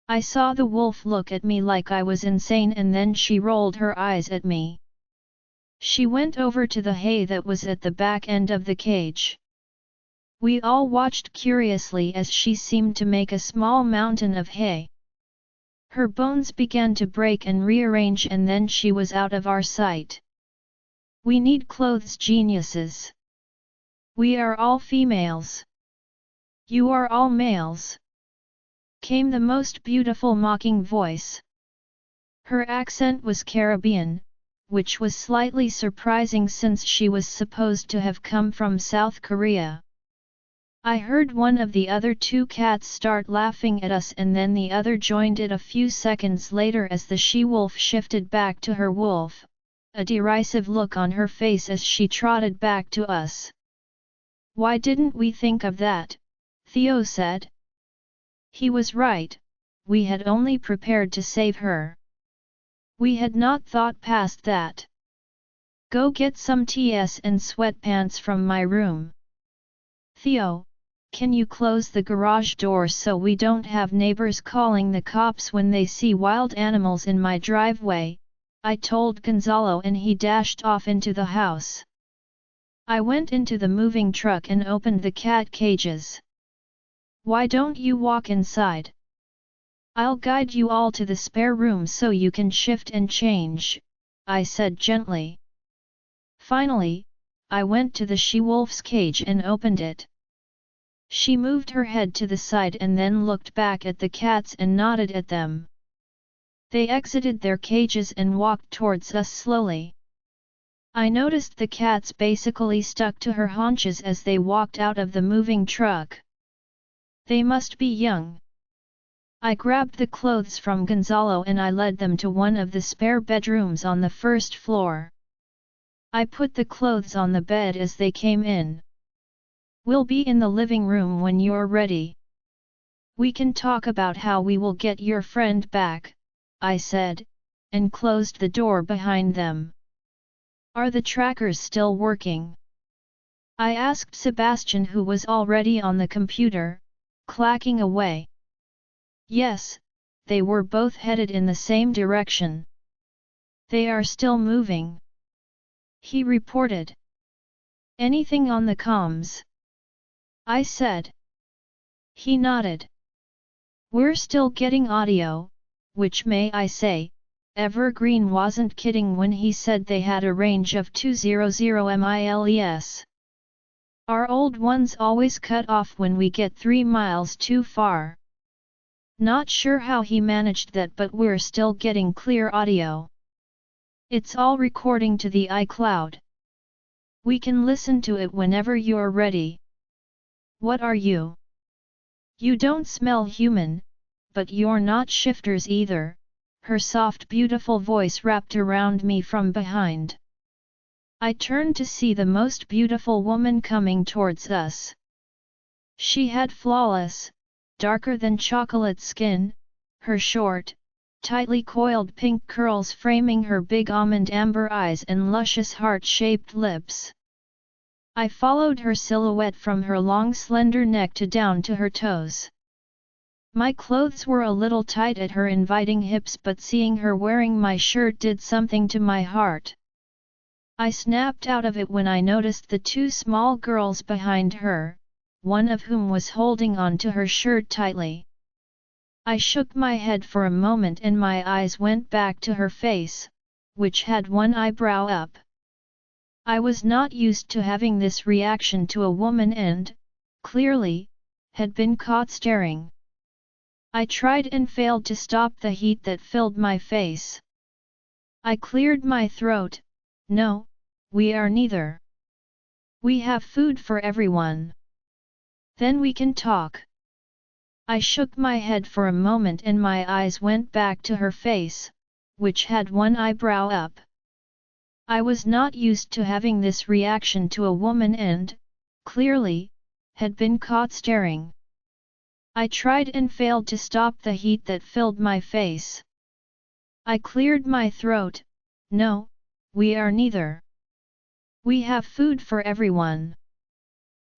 I saw the wolf look at me like I was insane and then she rolled her eyes at me. She went over to the hay that was at the back end of the cage. We all watched curiously as she seemed to make a small mountain of hay. Her bones began to break and rearrange and then she was out of our sight. We need clothes geniuses. We are all females. You are all males. Came the most beautiful mocking voice. Her accent was Caribbean, which was slightly surprising since she was supposed to have come from South Korea. I heard one of the other two cats start laughing at us and then the other joined it a few seconds later as the she-wolf shifted back to her wolf, a derisive look on her face as she trotted back to us. Why didn't we think of that? Theo said. He was right, we had only prepared to save her. We had not thought past that. Go get some TS and sweatpants from my room. Theo, can you close the garage door so we don't have neighbors calling the cops when they see wild animals in my driveway? I told Gonzalo and he dashed off into the house. I went into the moving truck and opened the cat cages. Why don't you walk inside? I'll guide you all to the spare room so you can shift and change, I said gently. Finally, I went to the she-wolf's cage and opened it. She moved her head to the side and then looked back at the cats and nodded at them. They exited their cages and walked towards us slowly. I noticed the cats basically stuck to her haunches as they walked out of the moving truck. They must be young. I grabbed the clothes from Gonzalo and I led them to one of the spare bedrooms on the first floor. I put the clothes on the bed as they came in. We'll be in the living room when you're ready. We can talk about how we will get your friend back, I said, and closed the door behind them. Are the trackers still working? I asked Sebastian, who was already on the computer, clacking away. Yes, they were both headed in the same direction. They are still moving, he reported. Anything on the comms? I said. He nodded. We're still getting audio, which may I say, Evergreen wasn't kidding when he said they had a range of 200 miles. Our old ones always cut off when we get 3 miles too far. Not sure how he managed that, but we're still getting clear audio. It's all recording to the iCloud. We can listen to it whenever you're ready. What are you? You don't smell human, but you're not shifters either, her soft beautiful voice wrapped around me from behind. I turned to see the most beautiful woman coming towards us. She had flawless, darker than chocolate skin, her short, tightly coiled pink curls framing her big almond amber eyes and luscious heart-shaped lips. I followed her silhouette from her long slender neck to down to her toes. My clothes were a little tight at her inviting hips, but seeing her wearing my shirt did something to my heart. I snapped out of it when I noticed the two small girls behind her, one of whom was holding on to her shirt tightly. I shook my head for a moment and my eyes went back to her face, which had one eyebrow up. I was not used to having this reaction to a woman and, clearly, had been caught staring. I tried and failed to stop the heat that filled my face. I cleared my throat. No, we are neither. We have food for everyone. Then we can talk. I shook my head for a moment and my eyes went back to her face, which had one eyebrow up. I was not used to having this reaction to a woman and, clearly, had been caught staring. I tried and failed to stop the heat that filled my face. I cleared my throat. No, we are neither. We have food for everyone.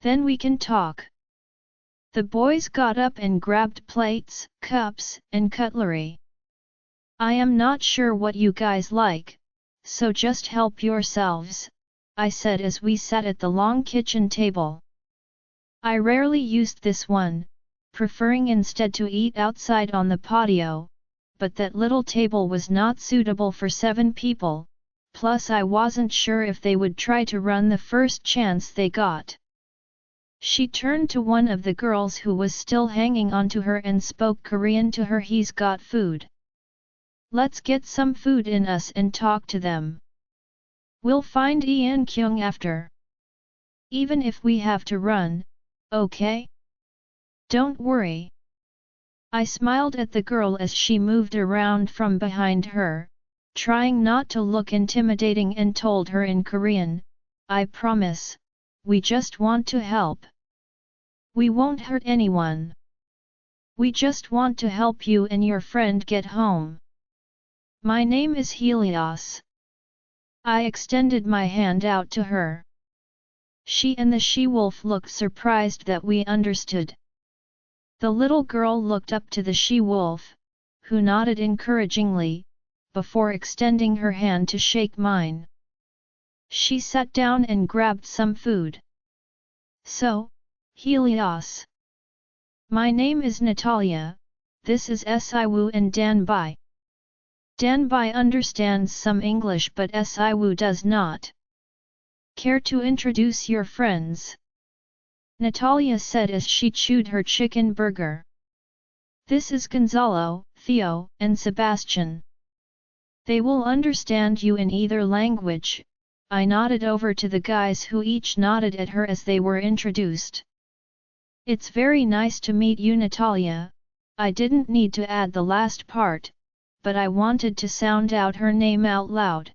Then we can talk. The boys got up and grabbed plates, cups, and cutlery. I am not sure what you guys like, so just help yourselves, I said as we sat at the long kitchen table. I rarely used this one, preferring instead to eat outside on the patio, but that little table was not suitable for 7 people, plus I wasn't sure if they would try to run the first chance they got. She turned to one of the girls who was still hanging onto her and spoke Korean to her. He's got food. Let's get some food in us and talk to them. We'll find Ian Kyung after. Even if we have to run, okay? Don't worry. I smiled at the girl as she moved around from behind her, trying not to look intimidating, and told her in Korean, I promise. We just want to help. We won't hurt anyone. We just want to help you and your friend get home. My name is Helios. I extended my hand out to her. She and the she-wolf looked surprised that we understood. The little girl looked up to the she-wolf, who nodded encouragingly, before extending her hand to shake mine. She sat down and grabbed some food. So, Helios. My name is Natalia, this is Siwoo and Danbai. Danbai understands some English but Siwoo does not. Care to introduce your friends? Natalia said as she chewed her chicken burger. This is Gonzalo, Theo, and Sebastian. They will understand you in either language. I nodded over to the guys who each nodded at her as they were introduced. It's very nice to meet you, Natalia. I didn't need to add the last part, but I wanted to sound out her name out loud.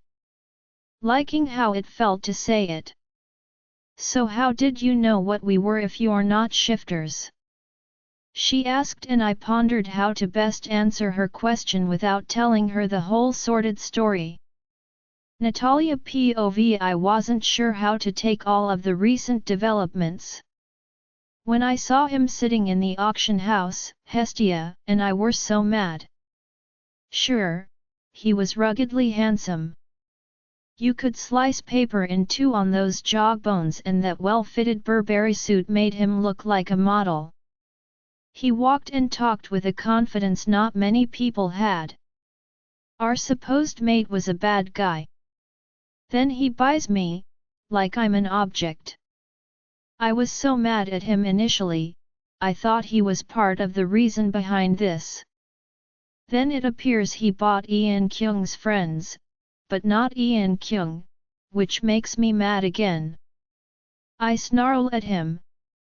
Liking how it felt to say it. So how did you know what we were if you're not shifters? She asked, and I pondered how to best answer her question without telling her the whole sordid story. Natalia POV. I wasn't sure how to take all of the recent developments. When I saw him sitting in the auction house, Hestia and I were so mad. Sure, he was ruggedly handsome. You could slice paper in 2 on those jawbones, and that well-fitted Burberry suit made him look like a model. He walked and talked with a confidence not many people had. Our supposed mate was a bad guy. Then he buys me, like I'm an object. I was so mad at him initially, I thought he was part of the reason behind this. Then it appears he bought Ian Kyung's friends, but not Ian Kyung, which makes me mad again. I snarl at him,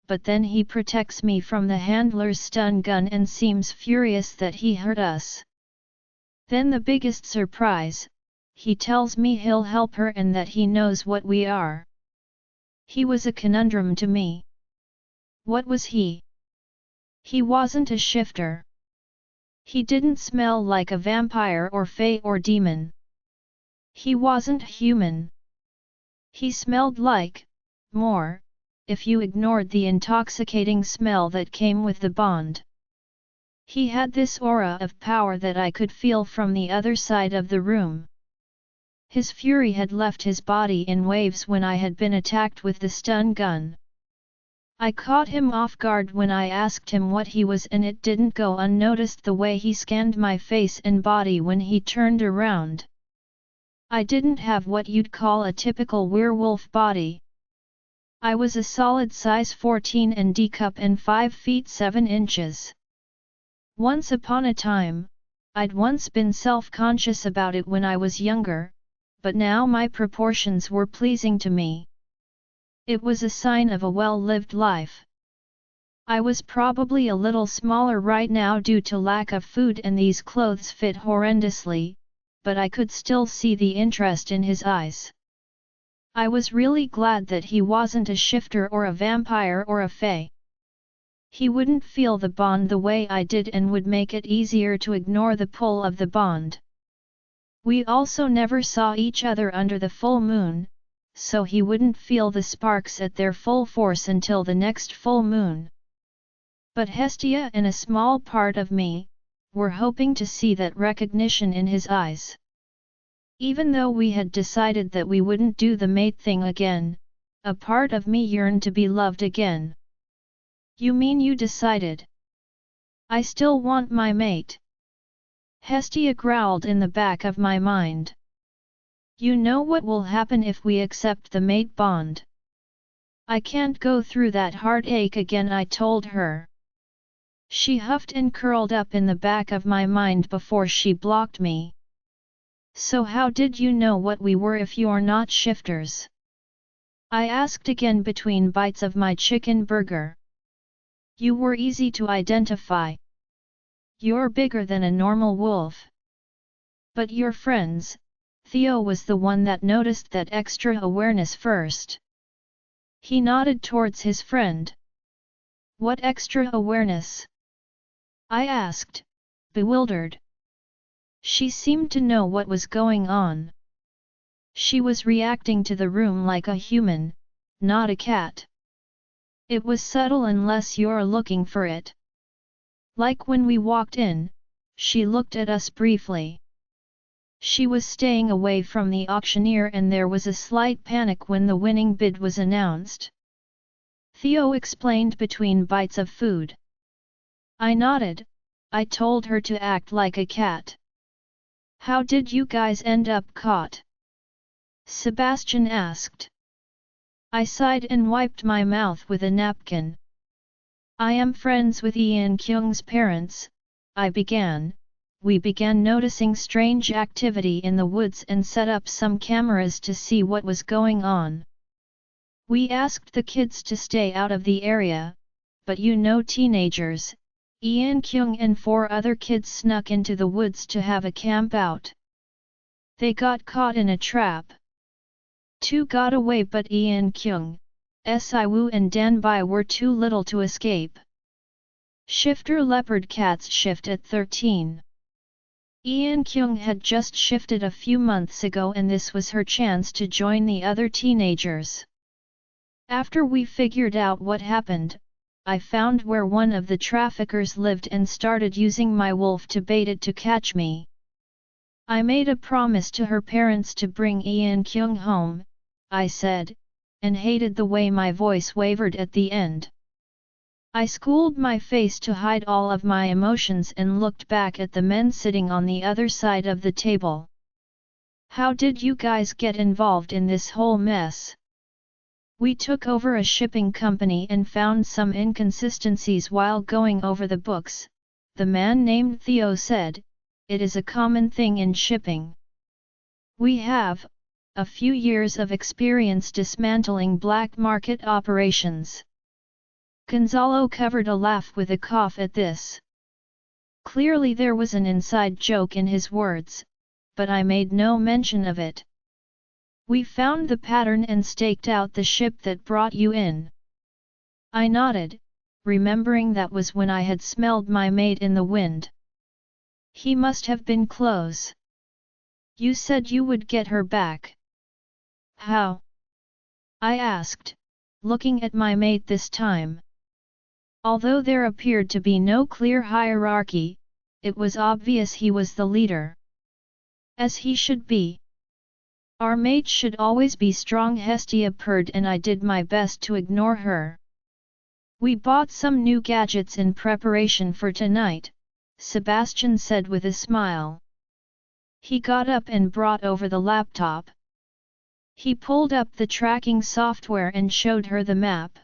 but then he protects me from the handler's stun gun and seems furious that he hurt us. Then the biggest surprise, he tells me he'll help her and that he knows what we are. He was a conundrum to me. What was he? He wasn't a shifter. He didn't smell like a vampire or fae or demon. He wasn't human. He smelled like, more, if you ignored the intoxicating smell that came with the bond. He had this aura of power that I could feel from the other side of the room. His fury had left his body in waves when I had been attacked with the stun gun. I caught him off guard when I asked him what he was, and it didn't go unnoticed the way he scanned my face and body when he turned around. I didn't have what you'd call a typical werewolf body. I was a solid size 14 and D cup and 5 feet 7 inches. Once upon a time, I'd once been self-conscious about it when I was younger, but now my proportions were pleasing to me. It was a sign of a well-lived life. I was probably a little smaller right now due to lack of food, and these clothes fit horrendously, but I could still see the interest in his eyes. I was really glad that he wasn't a shifter or a vampire or a fae. He wouldn't feel the bond the way I did and would make it easier to ignore the pull of the bond. We also never saw each other under the full moon, so he wouldn't feel the sparks at their full force until the next full moon. But Hestia and a small part of me were hoping to see that recognition in his eyes. Even though we had decided that we wouldn't do the mate thing again, a part of me yearned to be loved again. You mean you decided? I still want my mate. Hestia growled in the back of my mind. You know what will happen if we accept the mate bond. I can't go through that heartache again, I told her. She huffed and curled up in the back of my mind before she blocked me. So how did you know what we were if you're not shifters? I asked again between bites of my chicken burger. You were easy to identify. You're bigger than a normal wolf. But your friends, Theo was the one that noticed that extra awareness first. He nodded towards his friend. What extra awareness? I asked, bewildered. She seemed to know what was going on. She was reacting to the room like a human, not a cat. It was subtle unless you're looking for it. Like when we walked in, she looked at us briefly. She was staying away from the auctioneer and there was a slight panic when the winning bid was announced. Theo explained between bites of food. I nodded. I told her to act like a cat. How did you guys end up caught? Sebastian asked. I sighed and wiped my mouth with a napkin. I am friends with Ian Kyung's parents, I began. We began noticing strange activity in the woods and set up some cameras to see what was going on. We asked the kids to stay out of the area, but you know teenagers, Ian Kyung and 4 other kids snuck into the woods to have a camp out. They got caught in a trap. 2 got away but Ian Kyung, Siwoo and Danbai were too little to escape. Shifter leopard cats shift at 13. Ian Kyung had just shifted a few months ago and this was her chance to join the other teenagers. After we figured out what happened, I found where one of the traffickers lived and started using my wolf to bait it to catch me. I made a promise to her parents to bring Ian Kyung home, I said, and hated the way my voice wavered at the end. I schooled my face to hide all of my emotions and looked back at the men sitting on the other side of the table. How did you guys get involved in this whole mess? We took over a shipping company and found some inconsistencies while going over the books, the man named Theo said. It is a common thing in shipping. We have a few years of experience dismantling black market operations. Gonzalo covered a laugh with a cough at this. Clearly there was an inside joke in his words, but I made no mention of it. We found the pattern and staked out the ship that brought you in. I nodded, remembering that was when I had smelled my mate in the wind. He must have been close. You said you would get her back. How? I asked, looking at my mate this time. Although there appeared to be no clear hierarchy, it was obvious he was the leader. As he should be. Our mate should always be strong, Hestia purred, and I did my best to ignore her. We bought some new gadgets in preparation for tonight, Sebastian said with a smile. He got up and brought over the laptop. He pulled up the tracking software and showed her the map.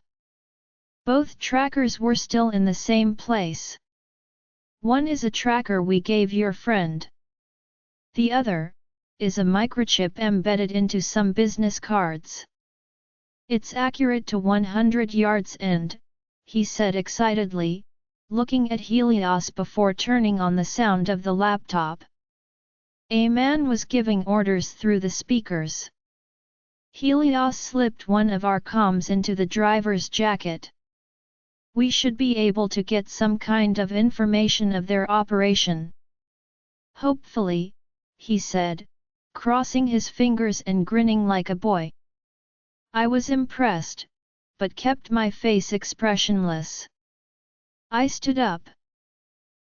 Both trackers were still in the same place. One is a tracker we gave your friend. The other is a microchip embedded into some business cards. It's accurate to 100 yards and, he said excitedly, looking at Helios before turning on the sound of the laptop. A man was giving orders through the speakers. Helios slipped one of our comms into the driver's jacket. We should be able to get some kind of information of their operation. Hopefully, he said, crossing his fingers and grinning like a boy. I was impressed, but kept my face expressionless. I stood up.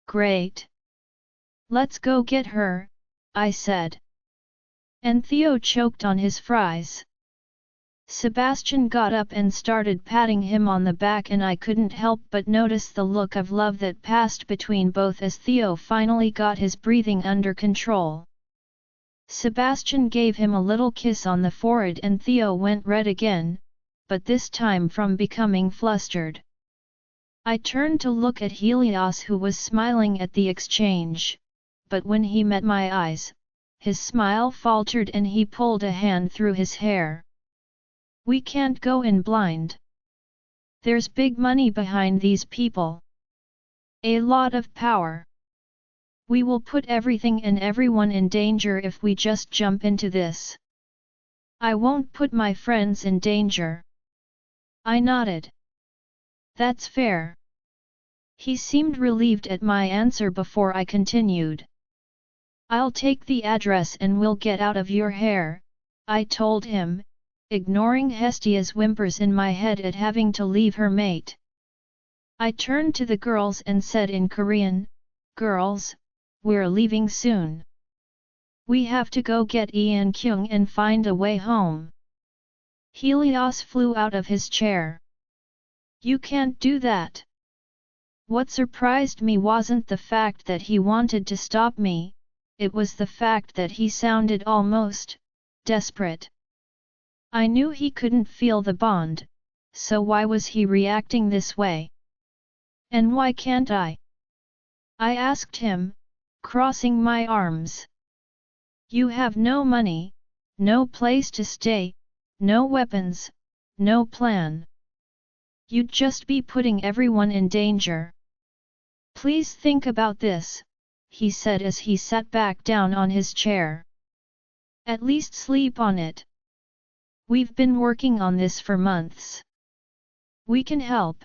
Great. Let's go get her, I said. And Theo choked on his fries. Sebastian got up and started patting him on the back, and I couldn't help but notice the look of love that passed between both as Theo finally got his breathing under control. Sebastian gave him a little kiss on the forehead and Theo went red again, but this time from becoming flustered. I turned to look at Helios, who was smiling at the exchange, but when he met my eyes, his smile faltered and he pulled a hand through his hair. We can't go in blind. There's big money behind these people. A lot of power. We will put everything and everyone in danger if we just jump into this. I won't put my friends in danger. I nodded. That's fair. He seemed relieved at my answer before I continued. I'll take the address and we'll get out of your hair, I told him, ignoring Hestia's whimpers in my head at having to leave her mate. I turned to the girls and said in Korean, "Girls, we're leaving soon. We have to go get Ian Kyung and find a way home." Helios flew out of his chair. You can't do that. What surprised me wasn't the fact that he wanted to stop me, it was the fact that he sounded almost desperate. I knew he couldn't feel the bond, so why was he reacting this way? And why can't I? I asked him, crossing my arms. You have no money, no place to stay, no weapons, no plan. You'd just be putting everyone in danger. Please think about this, he said as he sat back down on his chair. At least sleep on it. We've been working on this for months. We can help.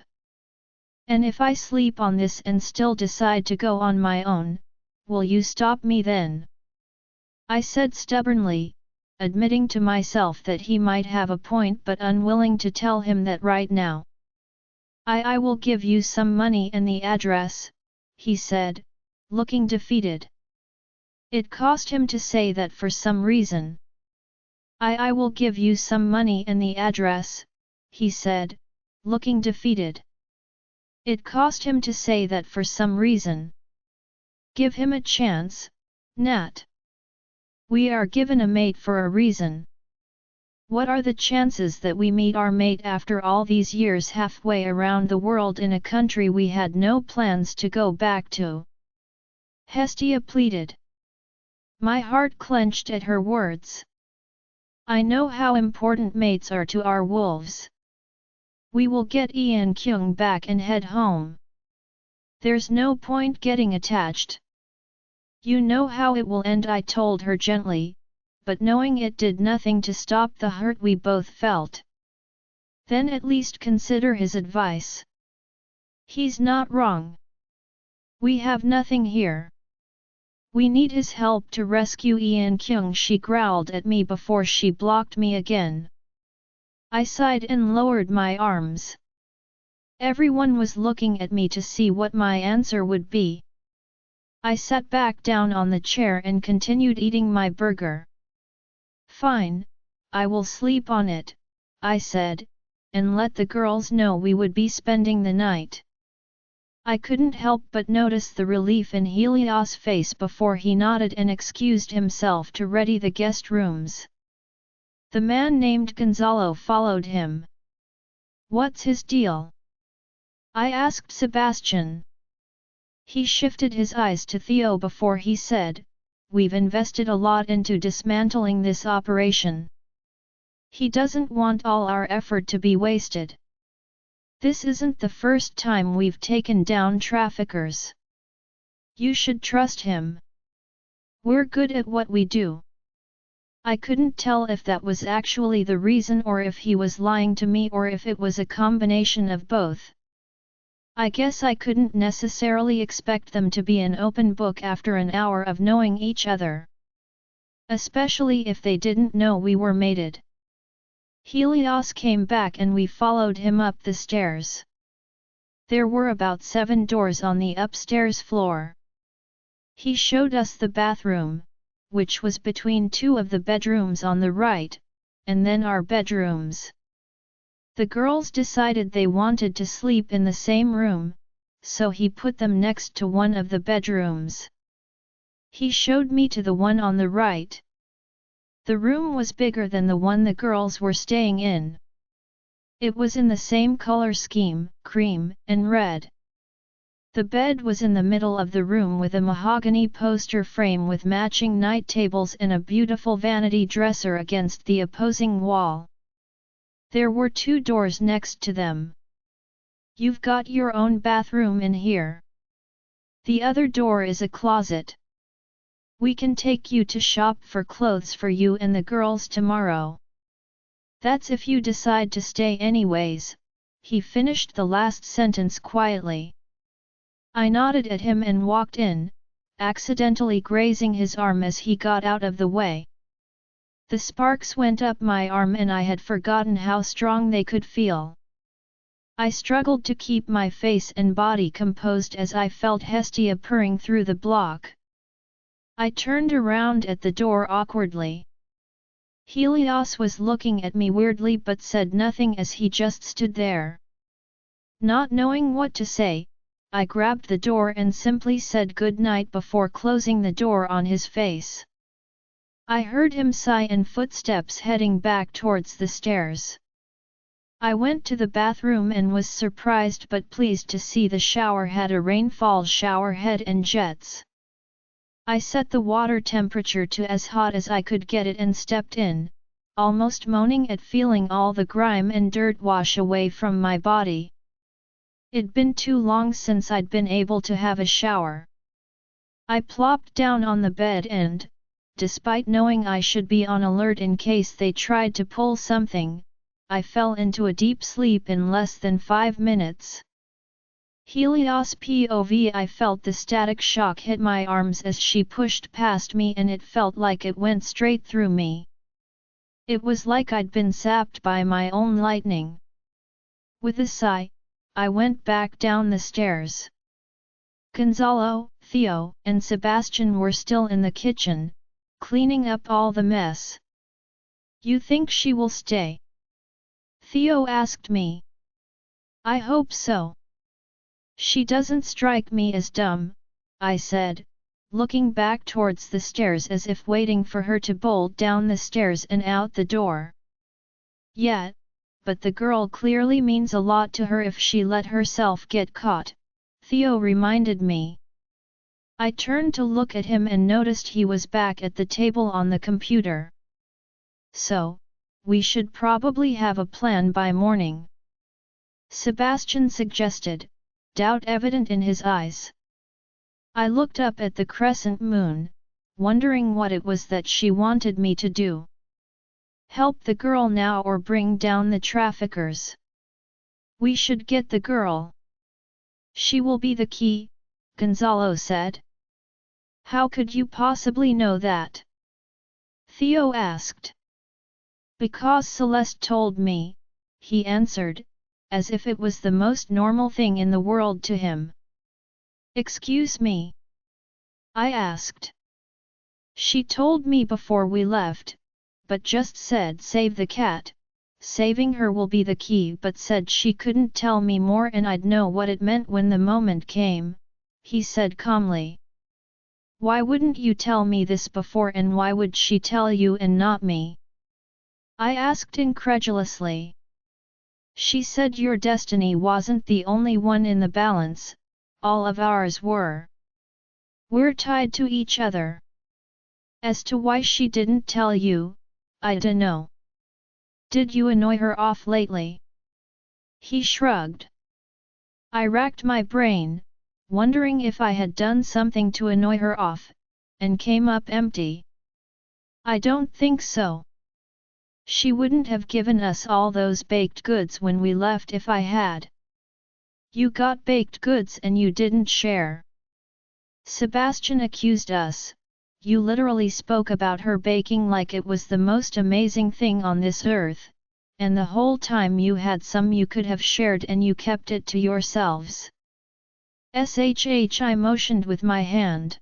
And if I sleep on this and still decide to go on my own, will you stop me then? I said stubbornly, admitting to myself that he might have a point but unwilling to tell him that right now. I will give you some money and the address, he said, looking defeated. It cost him to say that for some reason. I will give you some money and the address, he said, looking defeated. It cost him to say that for some reason. Give him a chance, Nat. We are given a mate for a reason. What are the chances that we meet our mate after all these years halfway around the world in a country we had no plans to go back to? Hestia pleaded. My heart clenched at her words. I know how important mates are to our wolves. We will get Ian Kyung back and head home. There's no point getting attached. You know how it will end, I told her gently, but knowing it did nothing to stop the hurt we both felt. Then at least consider his advice. He's not wrong. We have nothing here. We need his help to rescue Ian Kyung, she growled at me before she blocked me again. I sighed and lowered my arms. Everyone was looking at me to see what my answer would be. I sat back down on the chair and continued eating my burger. Fine, I will sleep on it, I said, and let the girls know we would be spending the night. I couldn't help but notice the relief in Helios' face before he nodded and excused himself to ready the guest rooms. The man named Gonzalo followed him. What's his deal? I asked Sebastian. He shifted his eyes to Theo before he said, We've invested a lot into dismantling this operation. He doesn't want all our effort to be wasted. This isn't the first time we've taken down traffickers. You should trust him. We're good at what we do. I couldn't tell if that was actually the reason or if he was lying to me or if it was a combination of both. I guess I couldn't necessarily expect them to be an open book after an hour of knowing each other. Especially if they didn't know we were mated. Helios came back and we followed him up the stairs. There were about 7 doors on the upstairs floor. He showed us the bathroom, which was between 2 of the bedrooms on the right, and then our bedrooms. The girls decided they wanted to sleep in the same room, so he put them next to one of the bedrooms. He showed me to the one on the right. The room was bigger than the one the girls were staying in. It was in the same color scheme, cream and red. The bed was in the middle of the room with a mahogany poster frame with matching night tables and a beautiful vanity dresser against the opposing wall. There were 2 doors next to them. You've got your own bathroom in here. The other door is a closet. We can take you to shop for clothes for you and the girls tomorrow. That's if you decide to stay anyways, he finished the last sentence quietly. I nodded at him and walked in, accidentally grazing his arm as he got out of the way. The sparks went up my arm and I had forgotten how strong they could feel. I struggled to keep my face and body composed as I felt Hestia purring through the block. I turned around at the door awkwardly. Helios was looking at me weirdly but said nothing as he just stood there. Not knowing what to say, I grabbed the door and simply said good night before closing the door on his face. I heard him sigh and footsteps heading back towards the stairs. I went to the bathroom and was surprised but pleased to see the shower had a rainfall shower head and jets. I set the water temperature to as hot as I could get it and stepped in, almost moaning at feeling all the grime and dirt wash away from my body. It'd been too long since I'd been able to have a shower. I plopped down on the bed and, despite knowing I should be on alert in case they tried to pull something, I fell into a deep sleep in less than 5 minutes. Helios POV. I felt the static shock hit my arms as she pushed past me and it felt like it went straight through me. It was like I'd been zapped by my own lightning. With a sigh, I went back down the stairs. Gonzalo, Theo, and Sebastian were still in the kitchen, cleaning up all the mess. You think she will stay? Theo asked me. I hope so. She doesn't strike me as dumb, I said, looking back towards the stairs as if waiting for her to bolt down the stairs and out the door. Yeah, but the girl clearly means a lot to her if she let herself get caught, Theo reminded me. I turned to look at him and noticed he was back at the table on the computer. So, we should probably have a plan by morning. Sebastian suggested, doubt evident in his eyes. I looked up at the crescent moon, wondering what it was that she wanted me to do. Help the girl now or bring down the traffickers. We should get the girl. She will be the key, Gonzalo said. How could you possibly know that? Theo asked. Because Celeste told me, he answered, as if it was the most normal thing in the world to him. Excuse me? I asked. She told me before we left, but just said save the cat, saving her will be the key but said she couldn't tell me more and I'd know what it meant when the moment came, he said calmly. Why wouldn't you tell me this before and why would she tell you and not me? I asked incredulously. She said your destiny wasn't the only one in the balance, all of ours were. We're tied to each other. As to why she didn't tell you, I dunno. Did you annoy her off lately? He shrugged. I racked my brain, wondering if I had done something to annoy her off, and came up empty. I don't think so. She wouldn't have given us all those baked goods when we left if I had. You got baked goods and you didn't share. Sebastian accused us. You literally spoke about her baking like it was the most amazing thing on this earth, and the whole time you had some you could have shared and you kept it to yourselves. I motioned with my hand.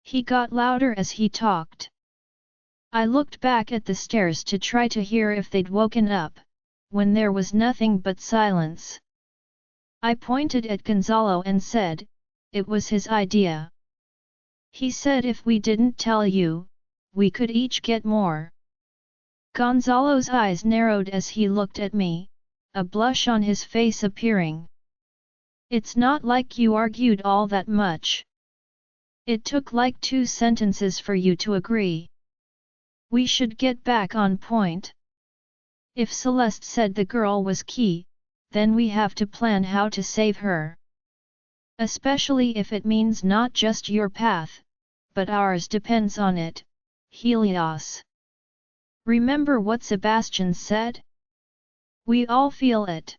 He got louder as he talked. I looked back at the stairs to try to hear if they'd woken up, when there was nothing but silence. I pointed at Gonzalo and said, it was his idea. He said if we didn't tell you, we could each get more. Gonzalo's eyes narrowed as he looked at me, a blush on his face appearing. It's not like you argued all that much. It took like 2 sentences for you to agree. We should get back on point. If Celeste said the girl was key, then we have to plan how to save her. Especially if it means not just your path, but ours depends on it, Helios. Remember what Sebastian said? We all feel it.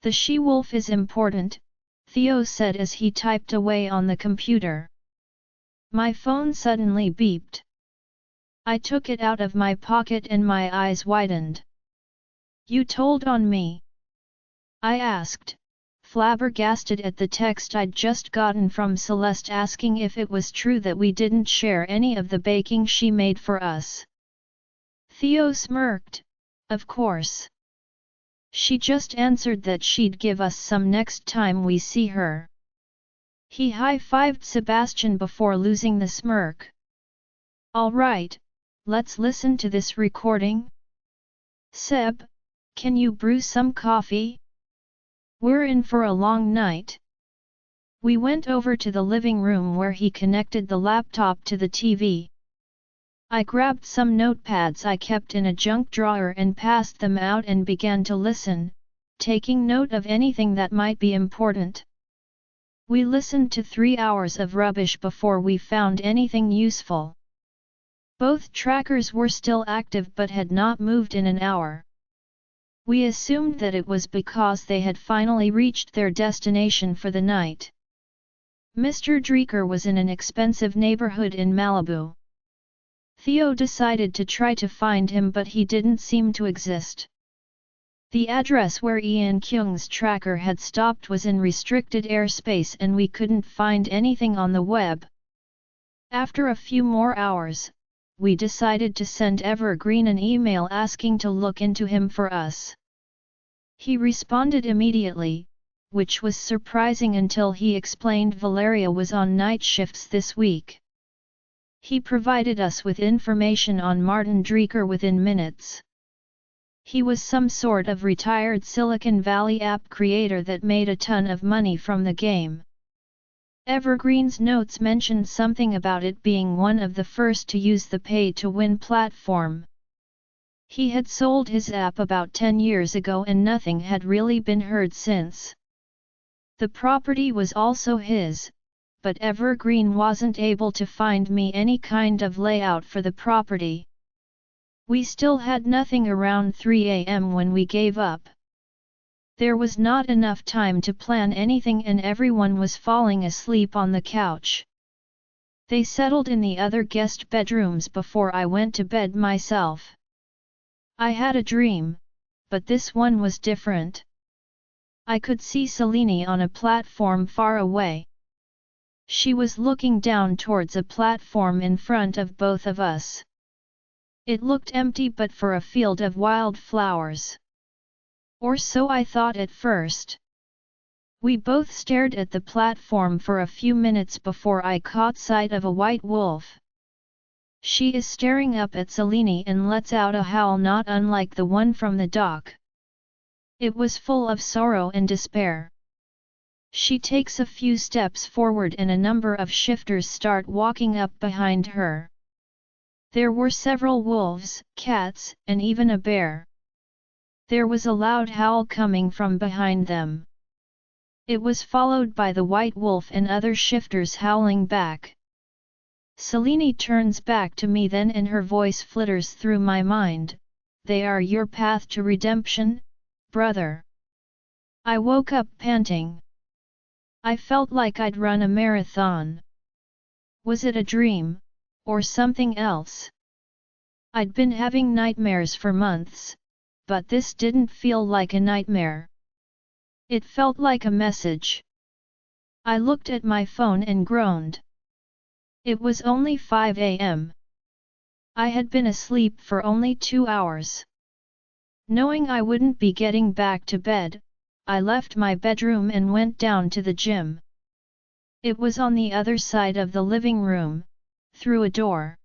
The she-wolf is important, Theo said as he typed away on the computer. My phone suddenly beeped. I took it out of my pocket and my eyes widened. You told on me? I asked, flabbergasted at the text I'd just gotten from Celeste asking if it was true that we didn't share any of the baking she made for us. Theo smirked, of course. She just answered that she'd give us some next time we see her. He high-fived Sebastian before losing the smirk. All right, let's listen to this recording. Seb, can you brew some coffee? We're in for a long night. We went over to the living room where he connected the laptop to the TV. I grabbed some notepads I kept in a junk drawer and passed them out and began to listen, taking note of anything that might be important. We listened to 3 hours of rubbish before we found anything useful. Both trackers were still active but had not moved in an hour. We assumed that it was because they had finally reached their destination for the night. Mr. Dreeker was in an expensive neighborhood in Malibu. Theo decided to try to find him but he didn't seem to exist. The address where Ian Kyung's tracker had stopped was in restricted airspace and we couldn't find anything on the web. After a few more hours, we decided to send Evergreen an email asking to look into him for us. He responded immediately, which was surprising until he explained Valeria was on night shifts this week. He provided us with information on Martin Dreeker within minutes. He was some sort of retired Silicon Valley app creator that made a ton of money from the game. Evergreen's notes mentioned something about it being one of the first to use the pay-to-win platform. He had sold his app about 10 years ago and nothing had really been heard since. The property was also his, but Evergreen wasn't able to find me any kind of layout for the property. We still had nothing around 3 a.m. when we gave up. There was not enough time to plan anything and everyone was falling asleep on the couch. They settled in the other guest bedrooms before I went to bed myself. I had a dream, but this one was different. I could see Selene on a platform far away. She was looking down towards a platform in front of both of us. It looked empty but for a field of wildflowers. Or so I thought at first. We both stared at the platform for a few minutes before I caught sight of a white wolf. She is staring up at Selene and lets out a howl not unlike the one from the dock. It was full of sorrow and despair. She takes a few steps forward and a number of shifters start walking up behind her. There were several wolves, cats, and even a bear. There was a loud howl coming from behind them. It was followed by the white wolf and other shifters howling back. Selene turns back to me then and her voice flitters through my mind, "They are your path to redemption, brother." I woke up panting. I felt like I'd run a marathon. Was it a dream, or something else? I'd been having nightmares for months, but this didn't feel like a nightmare. It felt like a message. I looked at my phone and groaned. It was only 5 a.m. I had been asleep for only 2 hours. Knowing I wouldn't be getting back to bed, I left my bedroom and went down to the gym. It was on the other side of the living room, through a door.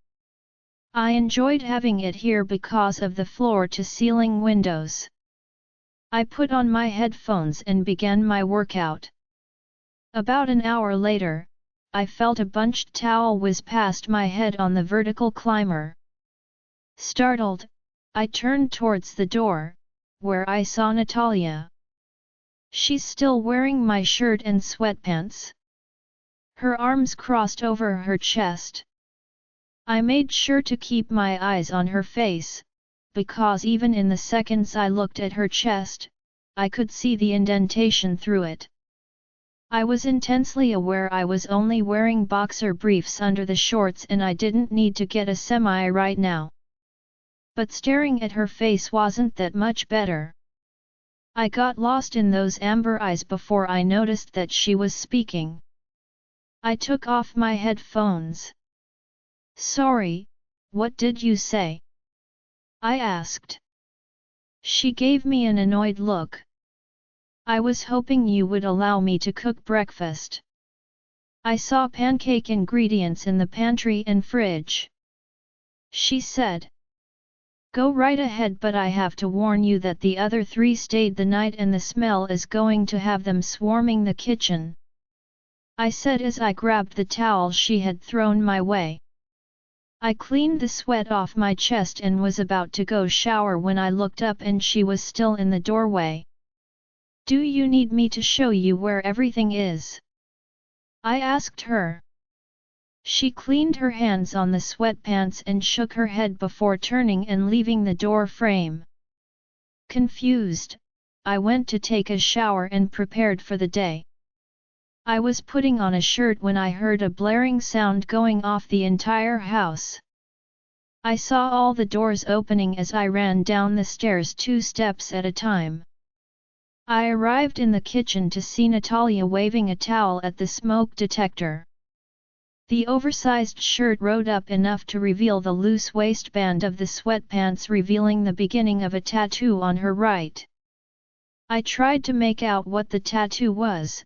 I enjoyed having it here because of the floor-to-ceiling windows. I put on my headphones and began my workout. About an hour later, I felt a bunched towel whiz past my head on the vertical climber. Startled, I turned towards the door, where I saw Natalia. She's still wearing my shirt and sweatpants. Her arms crossed over her chest. I made sure to keep my eyes on her face, because even in the seconds I looked at her chest, I could see the indentation through it. I was intensely aware I was only wearing boxer briefs under the shorts and I didn't need to get a semi right now. But staring at her face wasn't that much better. I got lost in those amber eyes before I noticed that she was speaking. I took off my headphones. "Sorry, what did you say?" I asked. She gave me an annoyed look. "I was hoping you would allow me to cook breakfast. I saw pancake ingredients in the pantry and fridge," she said. "Go right ahead, but I have to warn you that the other 3 stayed the night and the smell is going to have them swarming the kitchen," I said as I grabbed the towel she had thrown my way. I cleaned the sweat off my chest and was about to go shower when I looked up and she was still in the doorway. "Do you need me to show you where everything is?" I asked her. She cleaned her hands on the sweatpants and shook her head before turning and leaving the door frame. Confused, I went to take a shower and prepared for the day. I was putting on a shirt when I heard a blaring sound going off the entire house. I saw all the doors opening as I ran down the stairs 2 steps at a time. I arrived in the kitchen to see Natalia waving a towel at the smoke detector. The oversized shirt rode up enough to reveal the loose waistband of the sweatpants, revealing the beginning of a tattoo on her right. I tried to make out what the tattoo was,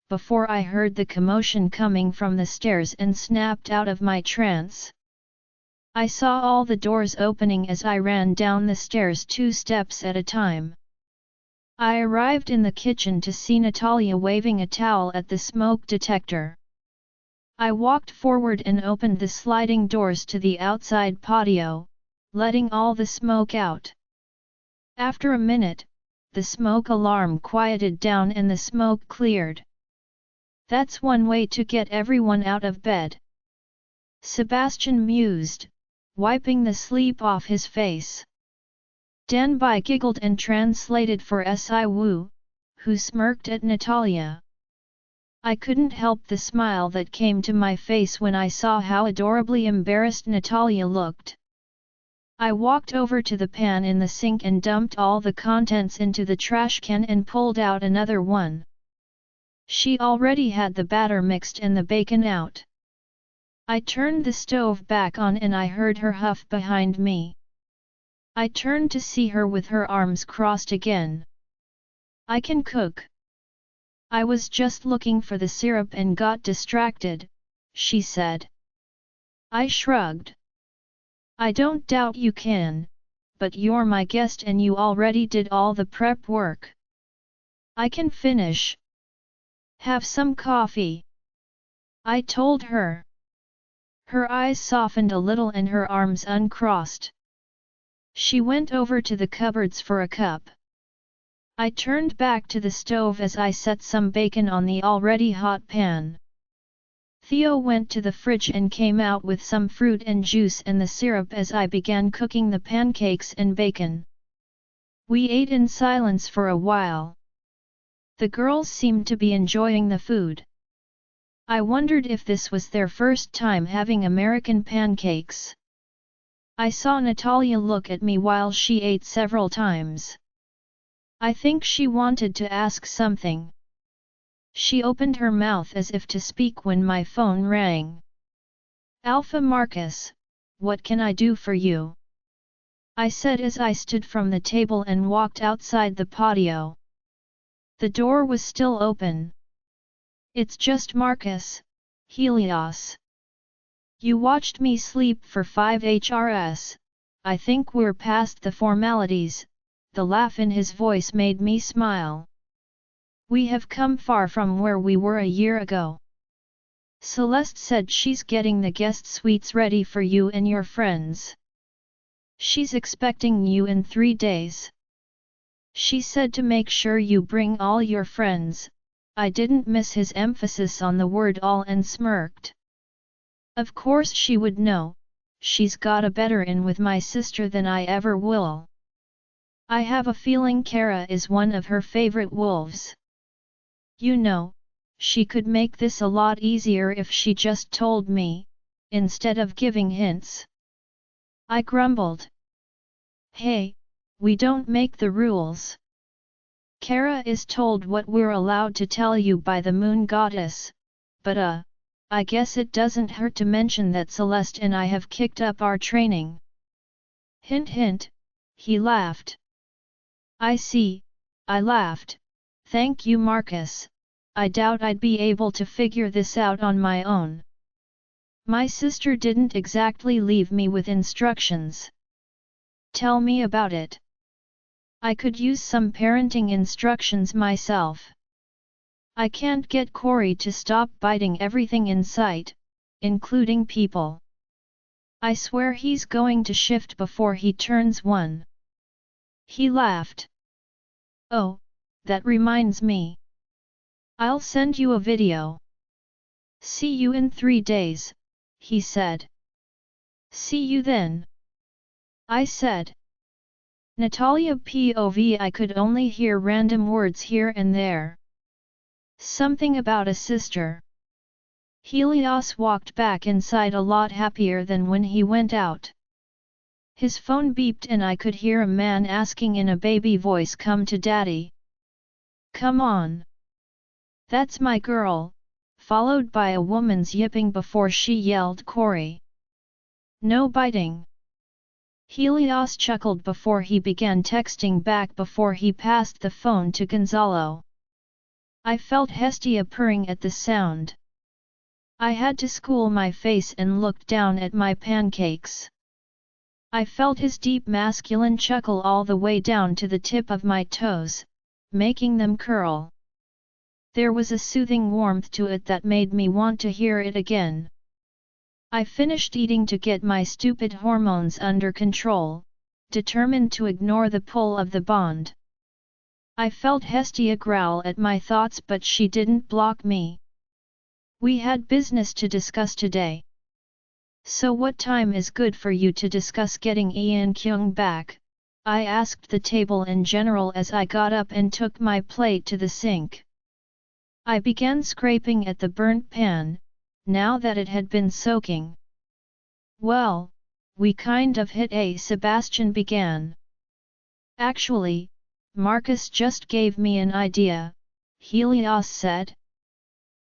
before I heard the commotion coming from the stairs and snapped out of my trance. I saw all the doors opening as I ran down the stairs 2 steps at a time. I arrived in the kitchen to see Natalia waving a towel at the smoke detector. I walked forward and opened the sliding doors to the outside patio, letting all the smoke out. After a minute, the smoke alarm quieted down and the smoke cleared. "That's one way to get everyone out of bed," Sebastian mused, wiping the sleep off his face. Danby giggled and translated for Si Wu, who smirked at Natalia. I couldn't help the smile that came to my face when I saw how adorably embarrassed Natalia looked. I walked over to the pan in the sink and dumped all the contents into the trash can and pulled out another one. She already had the batter mixed and the bacon out. I turned the stove back on and I heard her huff behind me. I turned to see her with her arms crossed again. "I can cook." "I was just looking for the syrup and got distracted," she said. I shrugged. "I don't doubt you can, but you're my guest and you already did all the prep work. I can finish. Have some coffee," I told her. Her eyes softened a little and her arms uncrossed. She went over to the cupboards for a cup. I turned back to the stove as I set some bacon on the already hot pan. Theo went to the fridge and came out with some fruit and juice and the syrup as I began cooking the pancakes and bacon. We ate in silence for a while. The girls seemed to be enjoying the food. I wondered if this was their first time having American pancakes. I saw Natalia look at me while she ate several times. I think she wanted to ask something. She opened her mouth as if to speak when my phone rang. Alpha Marcus, what can I do for you? I said as I stood from the table and walked outside the patio. The door was still open. It's just Marcus, Helios. You watched me sleep for 5 HRS, I think we're past the formalities. The laugh in his voice made me smile. We have come far from where we were a year ago. Celeste said she's getting the guest suites ready for you and your friends. She's expecting you in 3 days. She said to make sure you bring all your friends. I didn't miss his emphasis on the word all and smirked. Of course she would know, she's got a better in with my sister than I ever will. I have a feeling Kara is one of her favorite wolves. You know, she could make this a lot easier if she just told me, instead of giving hints. I grumbled. Hey, we don't make the rules. Kara is told what we're allowed to tell you by the moon goddess, but I guess it doesn't hurt to mention that Celeste and I have kicked up our training. Hint hint, he laughed. I see, I laughed. Thank you Marcus, I doubt I'd be able to figure this out on my own. My sister didn't exactly leave me with instructions. Tell me about it. I could use some parenting instructions myself. I can't get Corey to stop biting everything in sight, including people. I swear he's going to shift before he turns 1. He laughed. Oh, that reminds me. I'll send you a video. See you in 3 days, he said. See you then. I said. Natalia POV. I could only hear random words here and there. Something about a sister. Helios walked back inside a lot happier than when he went out. His phone beeped and I could hear a man asking in a baby voice, "Come to daddy. Come on. That's my girl," followed by a woman's yipping before she yelled, "Corey. No biting." Helios chuckled before he began texting back before he passed the phone to Gonzalo. I felt Hestia purring at the sound. I had to school my face and looked down at my pancakes. I felt his deep masculine chuckle all the way down to the tip of my toes, making them curl. There was a soothing warmth to it that made me want to hear it again. I finished eating to get my stupid hormones under control, determined to ignore the pull of the bond. I felt Hestia growl at my thoughts, but she didn't block me. We had business to discuss today. So what time is good for you to discuss getting Ian Kyung back? I asked the table in general as I got up and took my plate to the sink. I began scraping at the burnt pan, now that it had been soaking. Well, we kind of hit a Sebastian began. Actually, Marcus just gave me an idea, Helios said.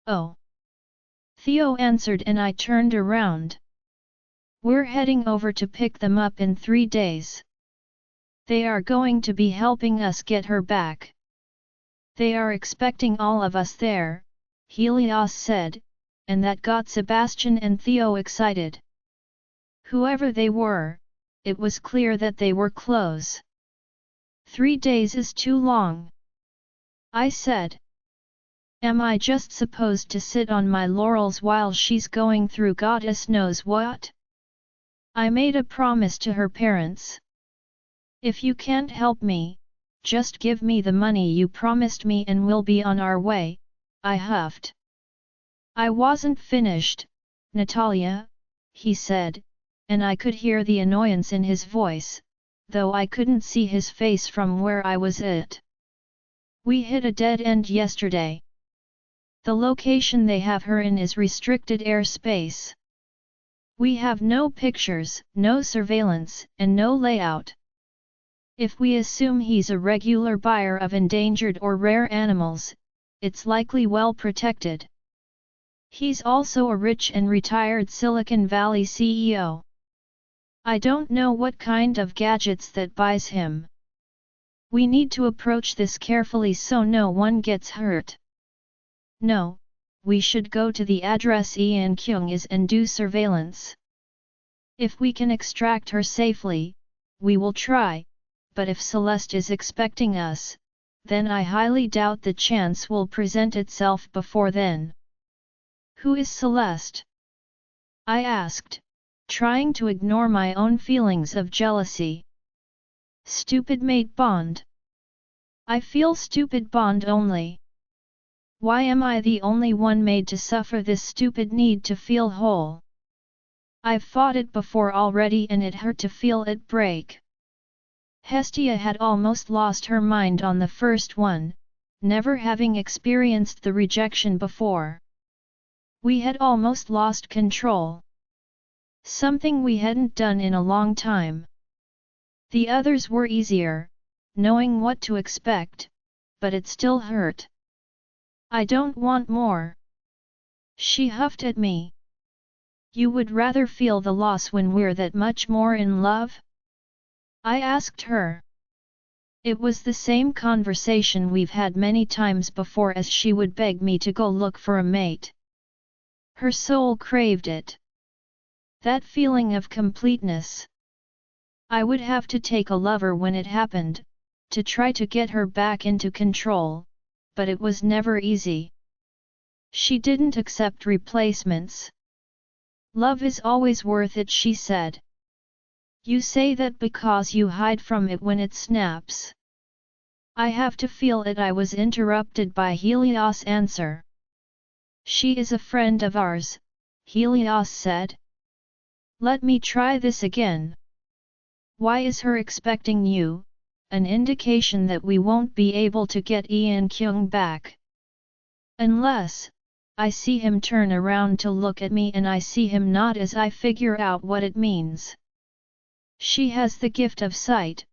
Oh. Theo answered and I turned around. We're heading over to pick them up in 3 days. They are going to be helping us get her back. They are expecting all of us there, Helios said, and that got Sebastian and Theo excited. Whoever they were, it was clear that they were close. 3 days is too long, I said. Am I just supposed to sit on my laurels while she's going through goddess knows what? I made a promise to her parents. If you can't help me, just give me the money you promised me and we'll be on our way, I huffed. I wasn't finished, Natalia, he said, and I could hear the annoyance in his voice, though I couldn't see his face from where I was at. We hit a dead end yesterday. The location they have her in is restricted airspace. We have no pictures, no surveillance, and no layout. If we assume he's a regular buyer of endangered or rare animals, it's likely well protected. He's also a rich and retired Silicon Valley CEO. I don't know what kind of gadgets that buys him. We need to approach this carefully so no one gets hurt. No, we should go to the address Ian Kyung is and do surveillance. If we can extract her safely, we will try, but if Celeste is expecting us, then I highly doubt the chance will present itself before then. Who is Celeste? I asked, trying to ignore my own feelings of jealousy. Stupid mate Bond. I feel stupid Bond only. Why am I the only one made to suffer this stupid need to feel whole? I've fought it before already and it hurt to feel it break. Hestia had almost lost her mind on the first one, never having experienced the rejection before. We had almost lost control. Something we hadn't done in a long time. The others were easier, knowing what to expect, but it still hurt. I don't want more. She huffed at me. You would rather feel the loss when we're that much more in love? I asked her. It was the same conversation we've had many times before as she would beg me to go look for a mate. Her soul craved it. That feeling of completeness. I would have to take a lover when it happened, to try to get her back into control, but it was never easy. She didn't accept replacements. Love is always worth it, she said. You say that because you hide from it when it snaps. I have to feel it. I was interrupted by Helios' answer. She is a friend of ours, Helios said. Let me try this again. Why is her expecting you? An indication that we won't be able to get Ian Kyung back. Unless, I see him turn around to look at me and I see him nod as I figure out what it means. She has the gift of sight,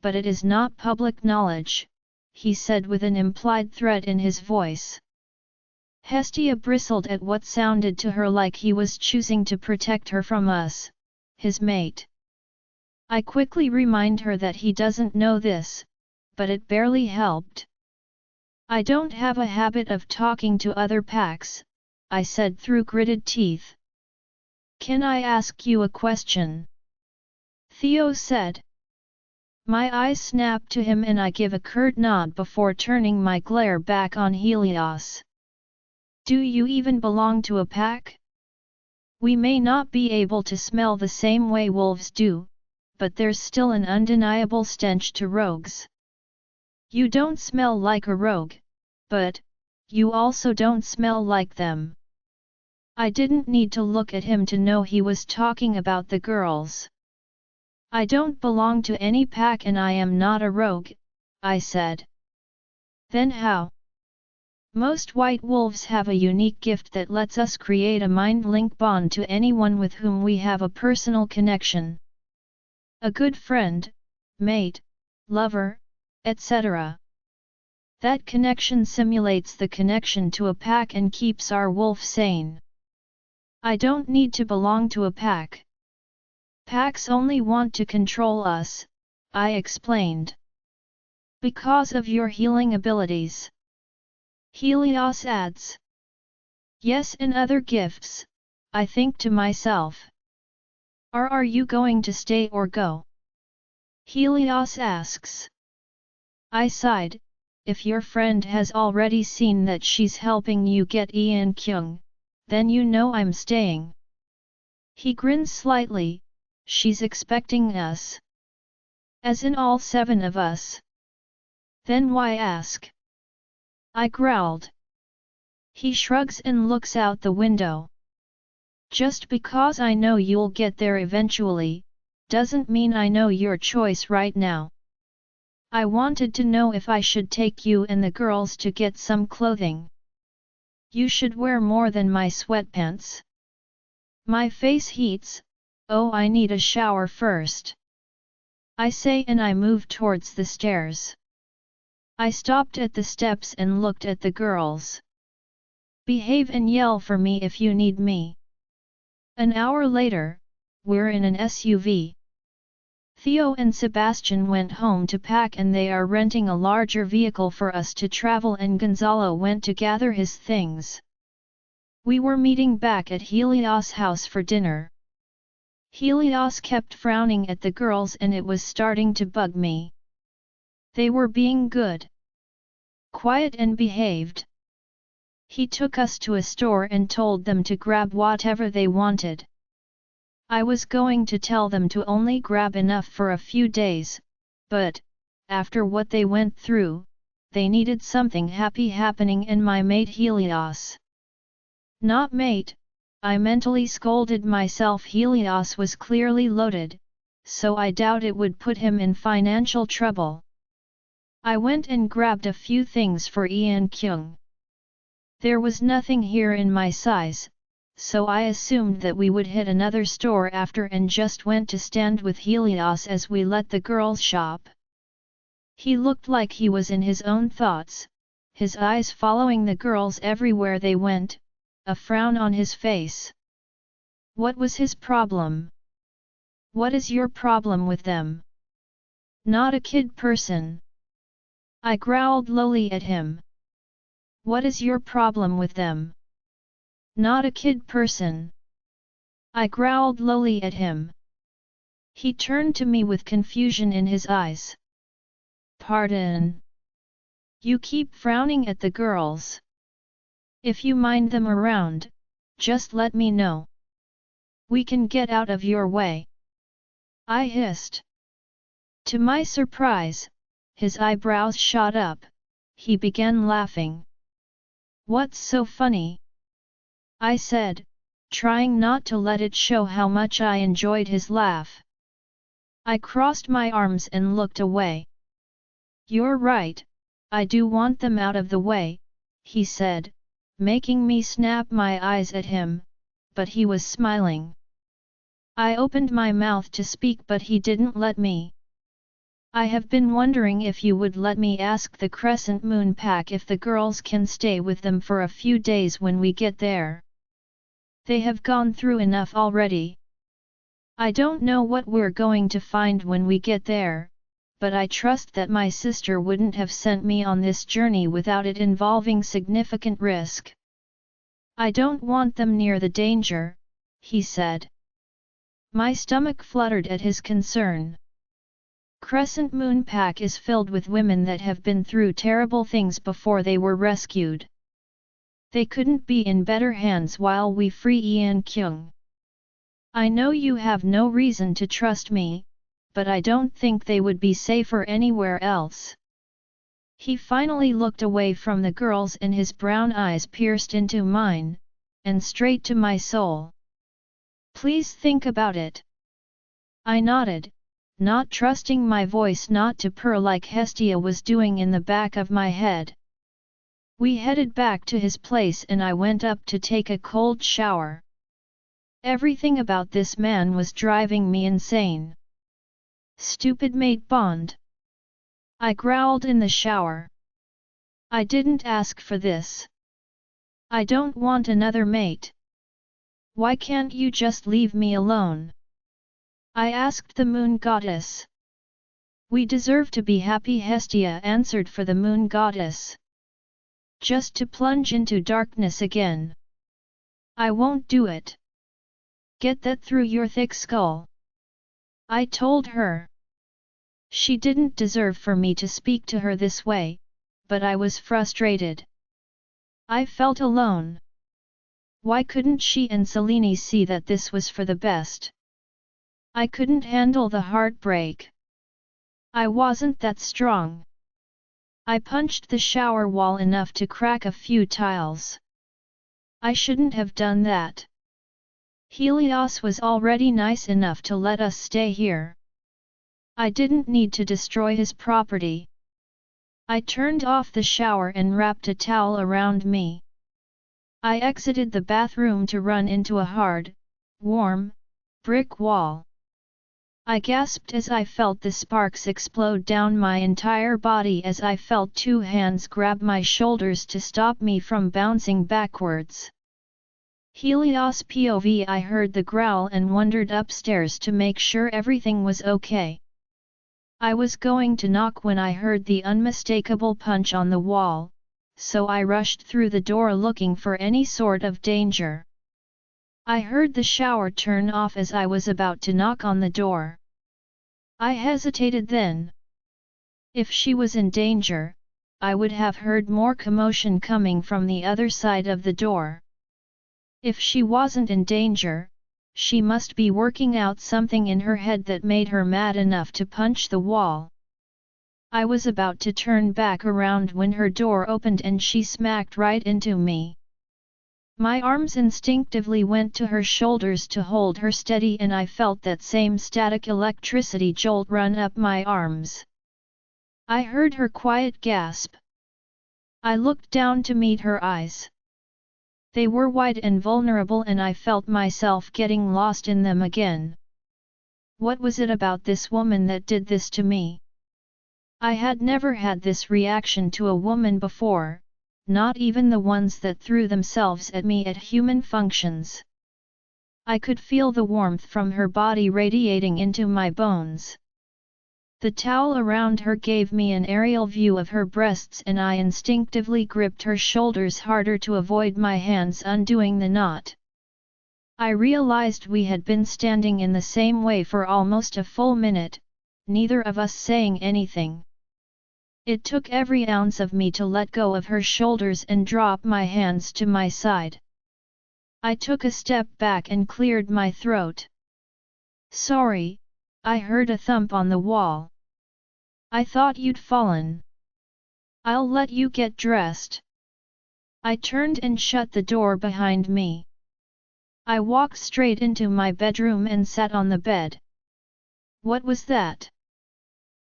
but it is not public knowledge, he said with an implied threat in his voice. Hestia bristled at what sounded to her like he was choosing to protect her from us, his mate. I quickly remind her that he doesn't know this, but it barely helped. I don't have a habit of talking to other packs, I said through gritted teeth. Can I ask you a question? Theo said. My eyes snap to him and I give a curt nod before turning my glare back on Helios. Do you even belong to a pack? We may not be able to smell the same way wolves do, but there's still an undeniable stench to rogues. You don't smell like a rogue, but you also don't smell like them. I didn't need to look at him to know he was talking about the girls. I don't belong to any pack and I am not a rogue, I said. Then how? Most white wolves have a unique gift that lets us create a mind-link bond to anyone with whom we have a personal connection. A good friend, mate, lover, etc. That connection simulates the connection to a pack and keeps our wolf sane. I don't need to belong to a pack. Packs only want to control us, I explained. Because of your healing abilities. Helios adds. Yes, and other gifts, I think to myself. Are you going to stay or go? Helios asks. I sighed. If your friend has already seen that she's helping you get Ian Kyung, then you know I'm staying. He grins slightly. She's expecting us. As in all 7 of us. Then why ask? I growled. He shrugs and looks out the window. Just because I know you'll get there eventually, doesn't mean I know your choice right now. I wanted to know if I should take you and the girls to get some clothing. You should wear more than my sweatpants. My face heats, oh I need a shower first. I say and I move towards the stairs. I stopped at the steps and looked at the girls. Behave and yell for me if you need me. An hour later, we're in an SUV. Theo and Sebastian went home to pack and they are renting a larger vehicle for us to travel and Gonzalo went to gather his things. We were meeting back at Helios' house for dinner. Helios kept frowning at the girls and it was starting to bug me. They were being good, quiet and behaved. He took us to a store and told them to grab whatever they wanted. I was going to tell them to only grab enough for a few days, but, after what they went through, they needed something happy happening and my mate Helios. Not mate, I mentally scolded myself. Helios was clearly loaded, so I doubt it would put him in financial trouble. I went and grabbed a few things for Ian Kyung. There was nothing here in my size, so I assumed that we would hit another store after and just went to stand with Helios as we let the girls shop. He looked like he was in his own thoughts, his eyes following the girls everywhere they went, a frown on his face. What was his problem? What is your problem with them? Not a kid person. I growled lowly at him. What is your problem with them? Not a kid person. I growled lowly at him. He turned to me with confusion in his eyes. Pardon. You keep frowning at the girls. If you mind them around, just let me know. We can get out of your way. I hissed. To my surprise, his eyebrows shot up, he began laughing. What's so funny? I said, trying not to let it show how much I enjoyed his laugh. I crossed my arms and looked away. You're right, I do want them out of the way, he said, making me snap my eyes at him, but he was smiling. I opened my mouth to speak but he didn't let me. I have been wondering if you would let me ask the Crescent Moon Pack if the girls can stay with them for a few days when we get there. They have gone through enough already. I don't know what we're going to find when we get there, but I trust that my sister wouldn't have sent me on this journey without it involving significant risk. I don't want them near the danger, he said. My stomach fluttered at his concern. Crescent Moon Pack is filled with women that have been through terrible things before they were rescued. They couldn't be in better hands while we free Ian Kyung. I know you have no reason to trust me, but I don't think they would be safer anywhere else. He finally looked away from the girls and his brown eyes pierced into mine, and straight to my soul. Please think about it. I nodded, not trusting my voice not to purr like Hestia was doing in the back of my head. We headed back to his place and I went up to take a cold shower. Everything about this man was driving me insane. Stupid mate bond. I growled in the shower. I didn't ask for this. I don't want another mate. Why can't you just leave me alone? I asked the moon goddess. We deserve to be happy, Hestia answered for the moon goddess. Just to plunge into darkness again. I won't do it. Get that through your thick skull. I told her. She didn't deserve for me to speak to her this way, but I was frustrated. I felt alone. Why couldn't she and Selene see that this was for the best? I couldn't handle the heartbreak. I wasn't that strong. I punched the shower wall enough to crack a few tiles. I shouldn't have done that. Helios was already nice enough to let us stay here. I didn't need to destroy his property. I turned off the shower and wrapped a towel around me. I exited the bathroom to run into a hard, warm, brick wall. I gasped as I felt the sparks explode down my entire body as I felt two hands grab my shoulders to stop me from bouncing backwards. Helios POV. I heard the growl and wandered upstairs to make sure everything was okay. I was going to knock when I heard the unmistakable punch on the wall, so I rushed through the door looking for any sort of danger. I heard the shower turn off as I was about to knock on the door. I hesitated then. If she was in danger, I would have heard more commotion coming from the other side of the door. If she wasn't in danger, she must be working out something in her head that made her mad enough to punch the wall. I was about to turn back around when her door opened and she smacked right into me. My arms instinctively went to her shoulders to hold her steady and I felt that same static electricity jolt run up my arms. I heard her quiet gasp. I looked down to meet her eyes. They were wide and vulnerable and I felt myself getting lost in them again. What was it about this woman that did this to me? I had never had this reaction to a woman before, not even the ones that threw themselves at me at human functions. I could feel the warmth from her body radiating into my bones. The towel around her gave me an aerial view of her breasts and I instinctively gripped her shoulders harder to avoid my hands undoing the knot. I realized we had been standing in the same way for almost a full minute, neither of us saying anything. It took every ounce of me to let go of her shoulders and drop my hands to my side. I took a step back and cleared my throat. "Sorry," I heard a thump on the wall. "I thought you'd fallen. I'll let you get dressed." I turned and shut the door behind me. I walked straight into my bedroom and sat on the bed. What was that?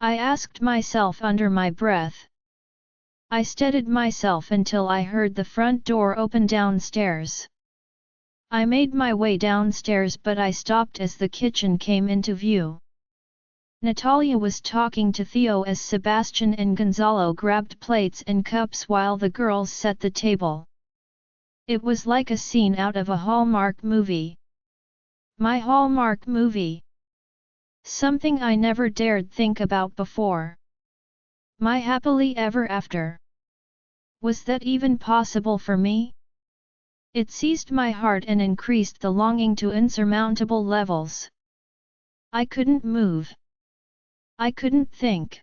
I asked myself under my breath. I steadied myself until I heard the front door open downstairs. I made my way downstairs but I stopped as the kitchen came into view. Natalia was talking to Theo as Sebastian and Gonzalo grabbed plates and cups while the girls set the table. It was like a scene out of a Hallmark movie. My Hallmark movie. Something I never dared think about before. My happily ever after. Was that even possible for me? It seized my heart and increased the longing to insurmountable levels. I couldn't move. I couldn't think.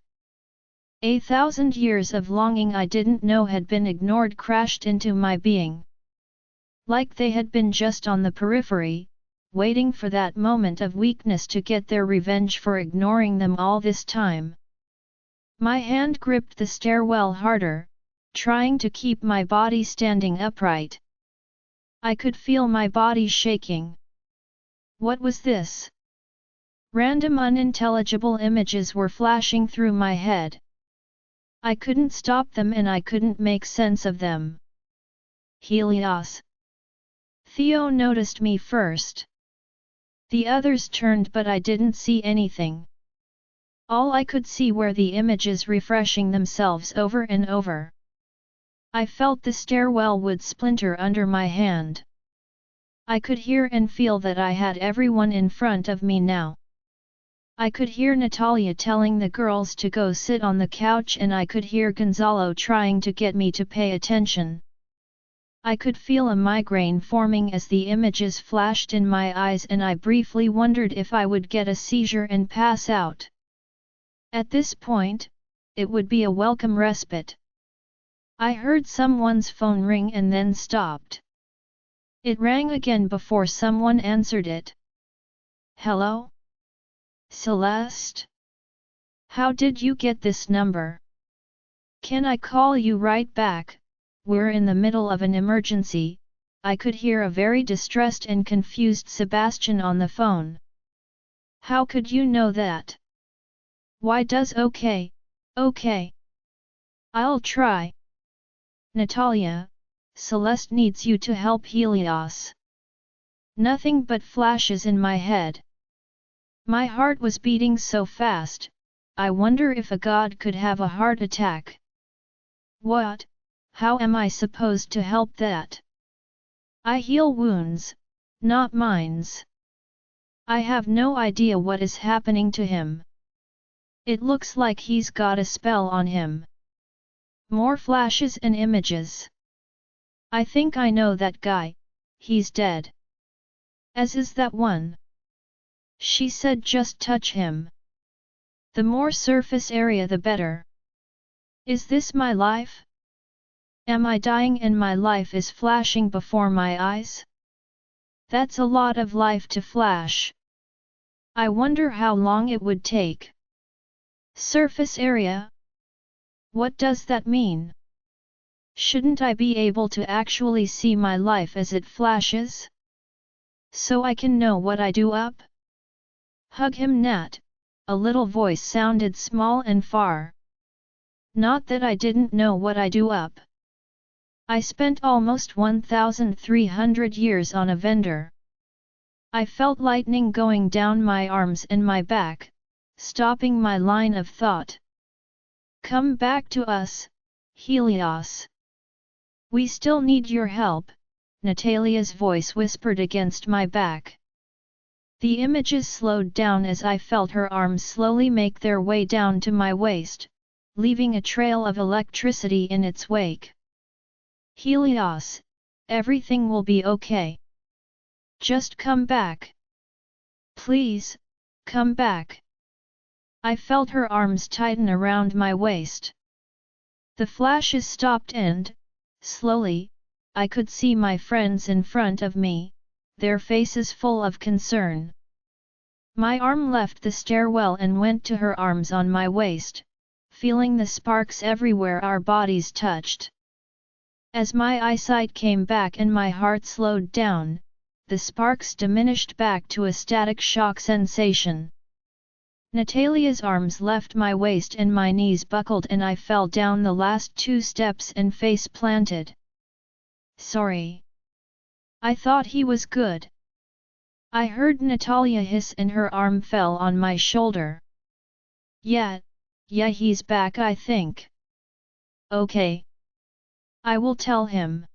1,000 years of longing I didn't know had been ignored crashed into my being. Like they had been just on the periphery, waiting for that moment of weakness to get their revenge for ignoring them all this time. My hand gripped the stairwell harder, trying to keep my body standing upright. I could feel my body shaking. What was this? Random unintelligible images were flashing through my head. I couldn't stop them and I couldn't make sense of them. Helios. Theo noticed me first. The others turned but I didn't see anything. All I could see were the images refreshing themselves over and over. I felt the stairwell would splinter under my hand. I could hear and feel that I had everyone in front of me now. I could hear Natalia telling the girls to go sit on the couch and I could hear Gonzalo trying to get me to pay attention. I could feel a migraine forming as the images flashed in my eyes and I briefly wondered if I would get a seizure and pass out. At this point, it would be a welcome respite. I heard someone's phone ring and then stopped. It rang again before someone answered it. "Hello? Celeste? How did you get this number? Can I call you right back? We're in the middle of an emergency," I could hear a very distressed and confused Sebastian on the phone. "How could you know that?" Why does okay, okay. I'll try. Natalia, Celeste needs you to help Helios. Nothing but flashes in my head. My heart was beating so fast, I wonder if a god could have a heart attack. What? How am I supposed to help that? I heal wounds, not minds. I have no idea what is happening to him. It looks like he's got a spell on him. More flashes and images. I think I know that guy, he's dead. As is that one. She said just touch him. The more surface area the better. Is this my life? Am I dying and my life is flashing before my eyes? That's a lot of life to flash. I wonder how long it would take. Surface area? What does that mean? Shouldn't I be able to actually see my life as it flashes? So I can know what I do up? Hug him, Nat, a little voice sounded small and far. Not that I didn't know what I do up. I spent almost 1,300 years on a vendor. I felt lightning going down my arms and my back, stopping my line of thought. Come back to us, Helios. We still need your help, Natalia's voice whispered against my back. The images slowed down as I felt her arms slowly make their way down to my waist, leaving a trail of electricity in its wake. Helios, everything will be okay. Just come back. Please, come back. I felt her arms tighten around my waist. The flashes stopped and, slowly, I could see my friends in front of me, their faces full of concern. My arm left the stairwell and went to her arms on my waist, feeling the sparks everywhere our bodies touched. As my eyesight came back and my heart slowed down, the sparks diminished back to a static shock sensation. Natalia's arms left my waist and my knees buckled and I fell down the last 2 steps and face planted. Sorry. I thought he was good. I heard Natalia hiss and her arm fell on my shoulder. Yeah, he's back I think. Okay. I will tell him.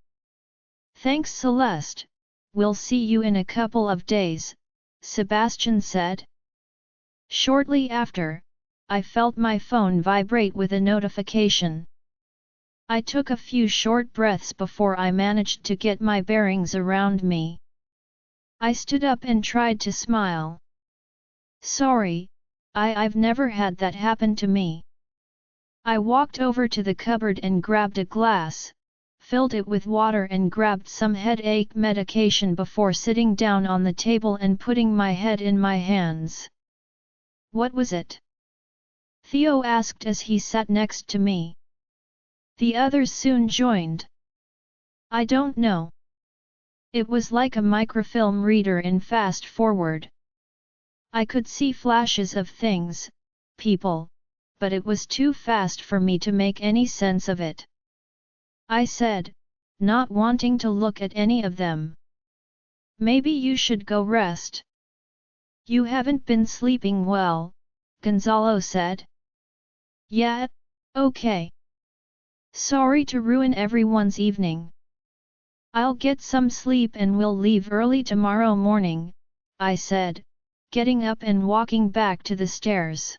Thanks Celeste, we'll see you in a couple of days, Sebastian said. Shortly after, I felt my phone vibrate with a notification. I took a few short breaths before I managed to get my bearings around me. I stood up and tried to smile. Sorry, I've never had that happen to me. I walked over to the cupboard and grabbed a glass, filled it with water and grabbed some headache medication before sitting down on the table and putting my head in my hands. What was it? Theo asked as he sat next to me. The others soon joined. I don't know. It was like a microfilm reader in fast forward. I could see flashes of things, people, but it was too fast for me to make any sense of it. I said, not wanting to look at any of them. Maybe you should go rest. You haven't been sleeping well, Gonzalo said. Yeah, okay. Sorry to ruin everyone's evening. I'll get some sleep and we'll leave early tomorrow morning, I said, getting up and walking back to the stairs.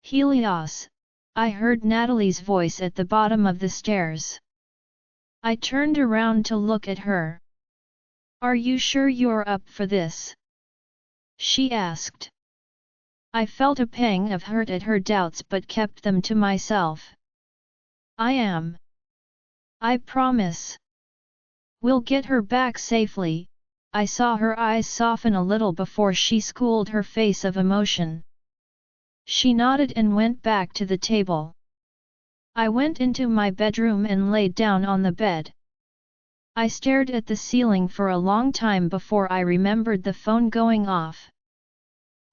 Helios, I heard Natalie's voice at the bottom of the stairs. I turned around to look at her. Are you sure you're up for this? She asked. I felt a pang of hurt at her doubts but kept them to myself. I am. I promise. We'll get her back safely. I saw her eyes soften a little before she schooled her face of emotion. She nodded and went back to the table. I went into my bedroom and laid down on the bed. I stared at the ceiling for a long time before I remembered the phone going off.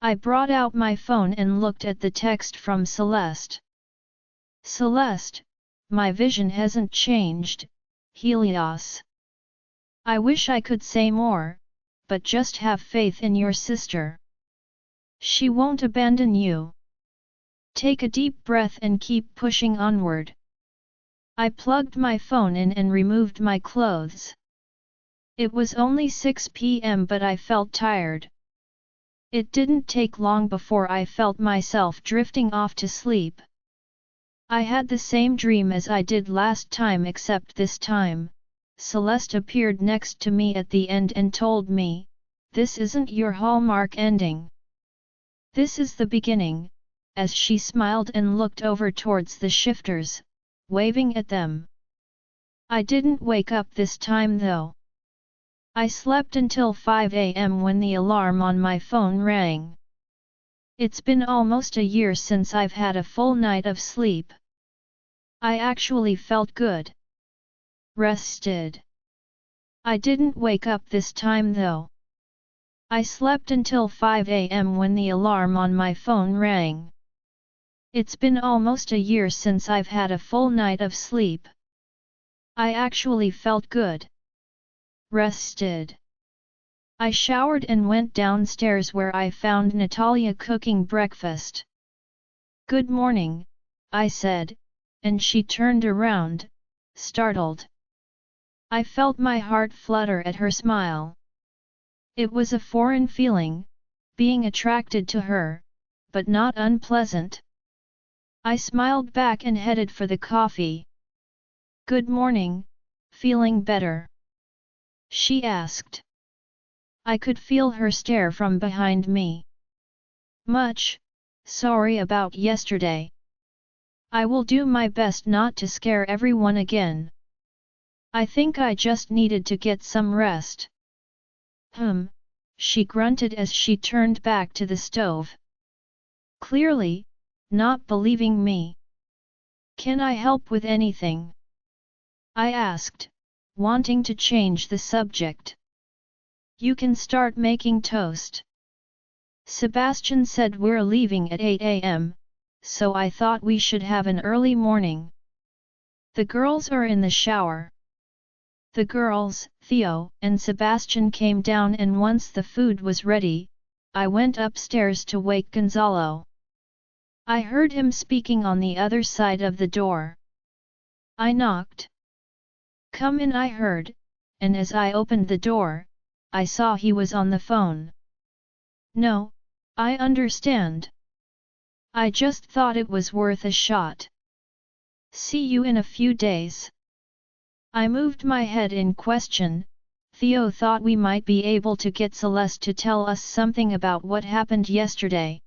I brought out my phone and looked at the text from Celeste. Celeste, my vision hasn't changed, Helios. I wish I could say more, but just have faith in your sister. She won't abandon you. Take a deep breath and keep pushing onward. I plugged my phone in and removed my clothes. It was only 6 p.m. but I felt tired. It didn't take long before I felt myself drifting off to sleep. I had the same dream as I did last time, except this time, Celeste appeared next to me at the end and told me, "This isn't your hallmark ending. This is the beginning," as she smiled and looked over towards the shifters, waving at them. I didn't wake up this time though. I slept until 5 a.m. when the alarm on my phone rang. It's been almost a year since I've had a full night of sleep. I actually felt good. Rested. I didn't wake up this time though. I slept until 5 a.m. when the alarm on my phone rang. It's been almost a year since I've had a full night of sleep. I actually felt good. Rested. I showered and went downstairs where I found Natalia cooking breakfast. "Good morning," I said, and she turned around, startled. I felt my heart flutter at her smile. It was a foreign feeling, being attracted to her, but not unpleasant. I smiled back and headed for the coffee. "Good morning, feeling better?" she asked. I could feel her stare from behind me. "Much, sorry about yesterday. I will do my best not to scare everyone again. I think I just needed to get some rest." She grunted as she turned back to the stove. Clearly, not believing me. "Can I help with anything?" I asked, wanting to change the subject. "You can start making toast. Sebastian said we're leaving at 8 a.m., so I thought we should have an early morning. The girls are in the shower." The girls, Theo and Sebastian, came down, and once the food was ready, I went upstairs to wake Gonzalo. I heard him speaking on the other side of the door. I knocked. "Come in," I heard, and as I opened the door, I saw he was on the phone. "No, I understand. I just thought it was worth a shot. See you in a few days." I moved my head in question. Theo thought we might be able to get Celeste to tell us something about what happened yesterday.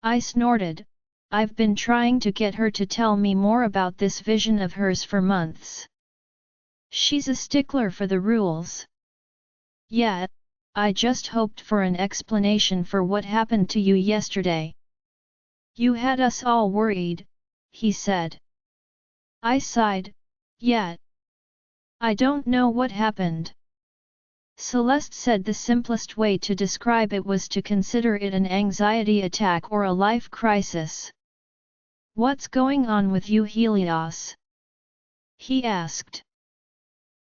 I snorted. "I've been trying to get her to tell me more about this vision of hers for months. She's a stickler for the rules." "Yeah, I just hoped for an explanation for what happened to you yesterday." "You had us all worried," he said. I sighed. "Yeah. I don't know what happened." Celeste said the simplest way to describe it was to consider it an anxiety attack or a life crisis. "What's going on with you, Helios?" he asked.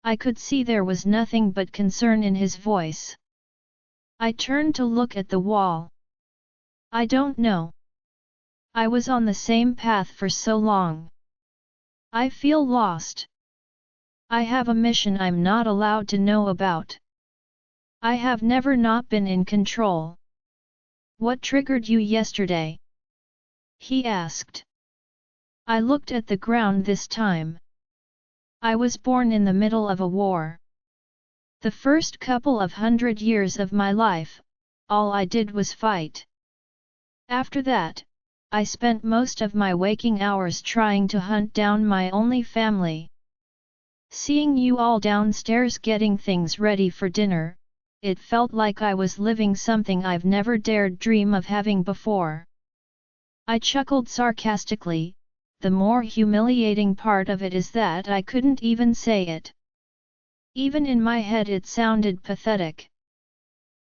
I could see there was nothing but concern in his voice. I turned to look at the wall. "I don't know. I was on the same path for so long. I feel lost. I have a mission I'm not allowed to know about. I have never not been in control." "What triggered you yesterday?" he asked. I looked at the ground this time. I was born in the middle of a war. The first couple of 100 years of my life, all I did was fight. After that, I spent most of my waking hours trying to hunt down my only family. Seeing you all downstairs getting things ready for dinner, it felt like I was living something I've never dared dream of having before." I chuckled sarcastically. The more humiliating part of it is that I couldn't even say it. Even in my head it sounded pathetic.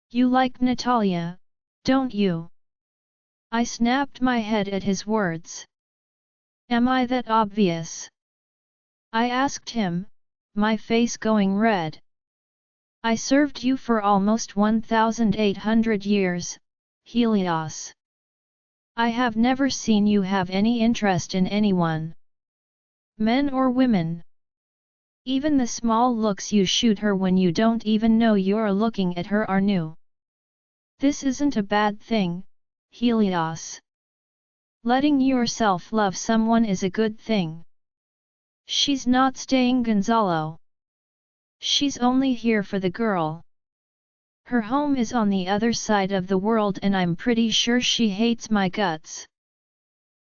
"You like Natalia, Don't you? I snapped my head at his words. Am I that obvious? I asked him, my face going red. I served you for almost 1,800 years, Helios. I have never seen you have any interest in anyone. Men or women. Even the small looks you shoot her when you don't even know you're looking at her are new. This isn't a bad thing, Helios. Letting yourself love someone is a good thing. She's not staying Gonzalo. She's only here for the girl. Her home is on the other side of the world and I'm pretty sure she hates my guts.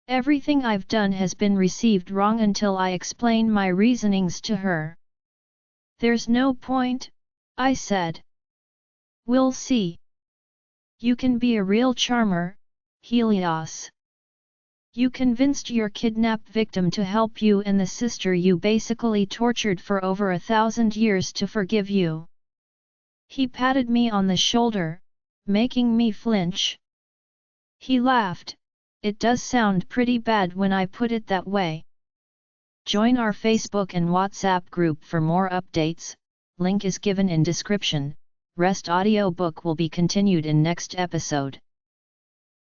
Everything I've done has been received wrong until I explain my reasonings to her. There's no point, I said. We'll see. You can be a real charmer, Helios. You convinced your kidnapped victim to help you and the sister you basically tortured for over 1,000 years to forgive you. He patted me on the shoulder, making me flinch. He laughed. It does sound pretty bad when I put it that way. Join our Facebook and WhatsApp group for more updates, link is given in description. Rest audiobook will be continued in next episode.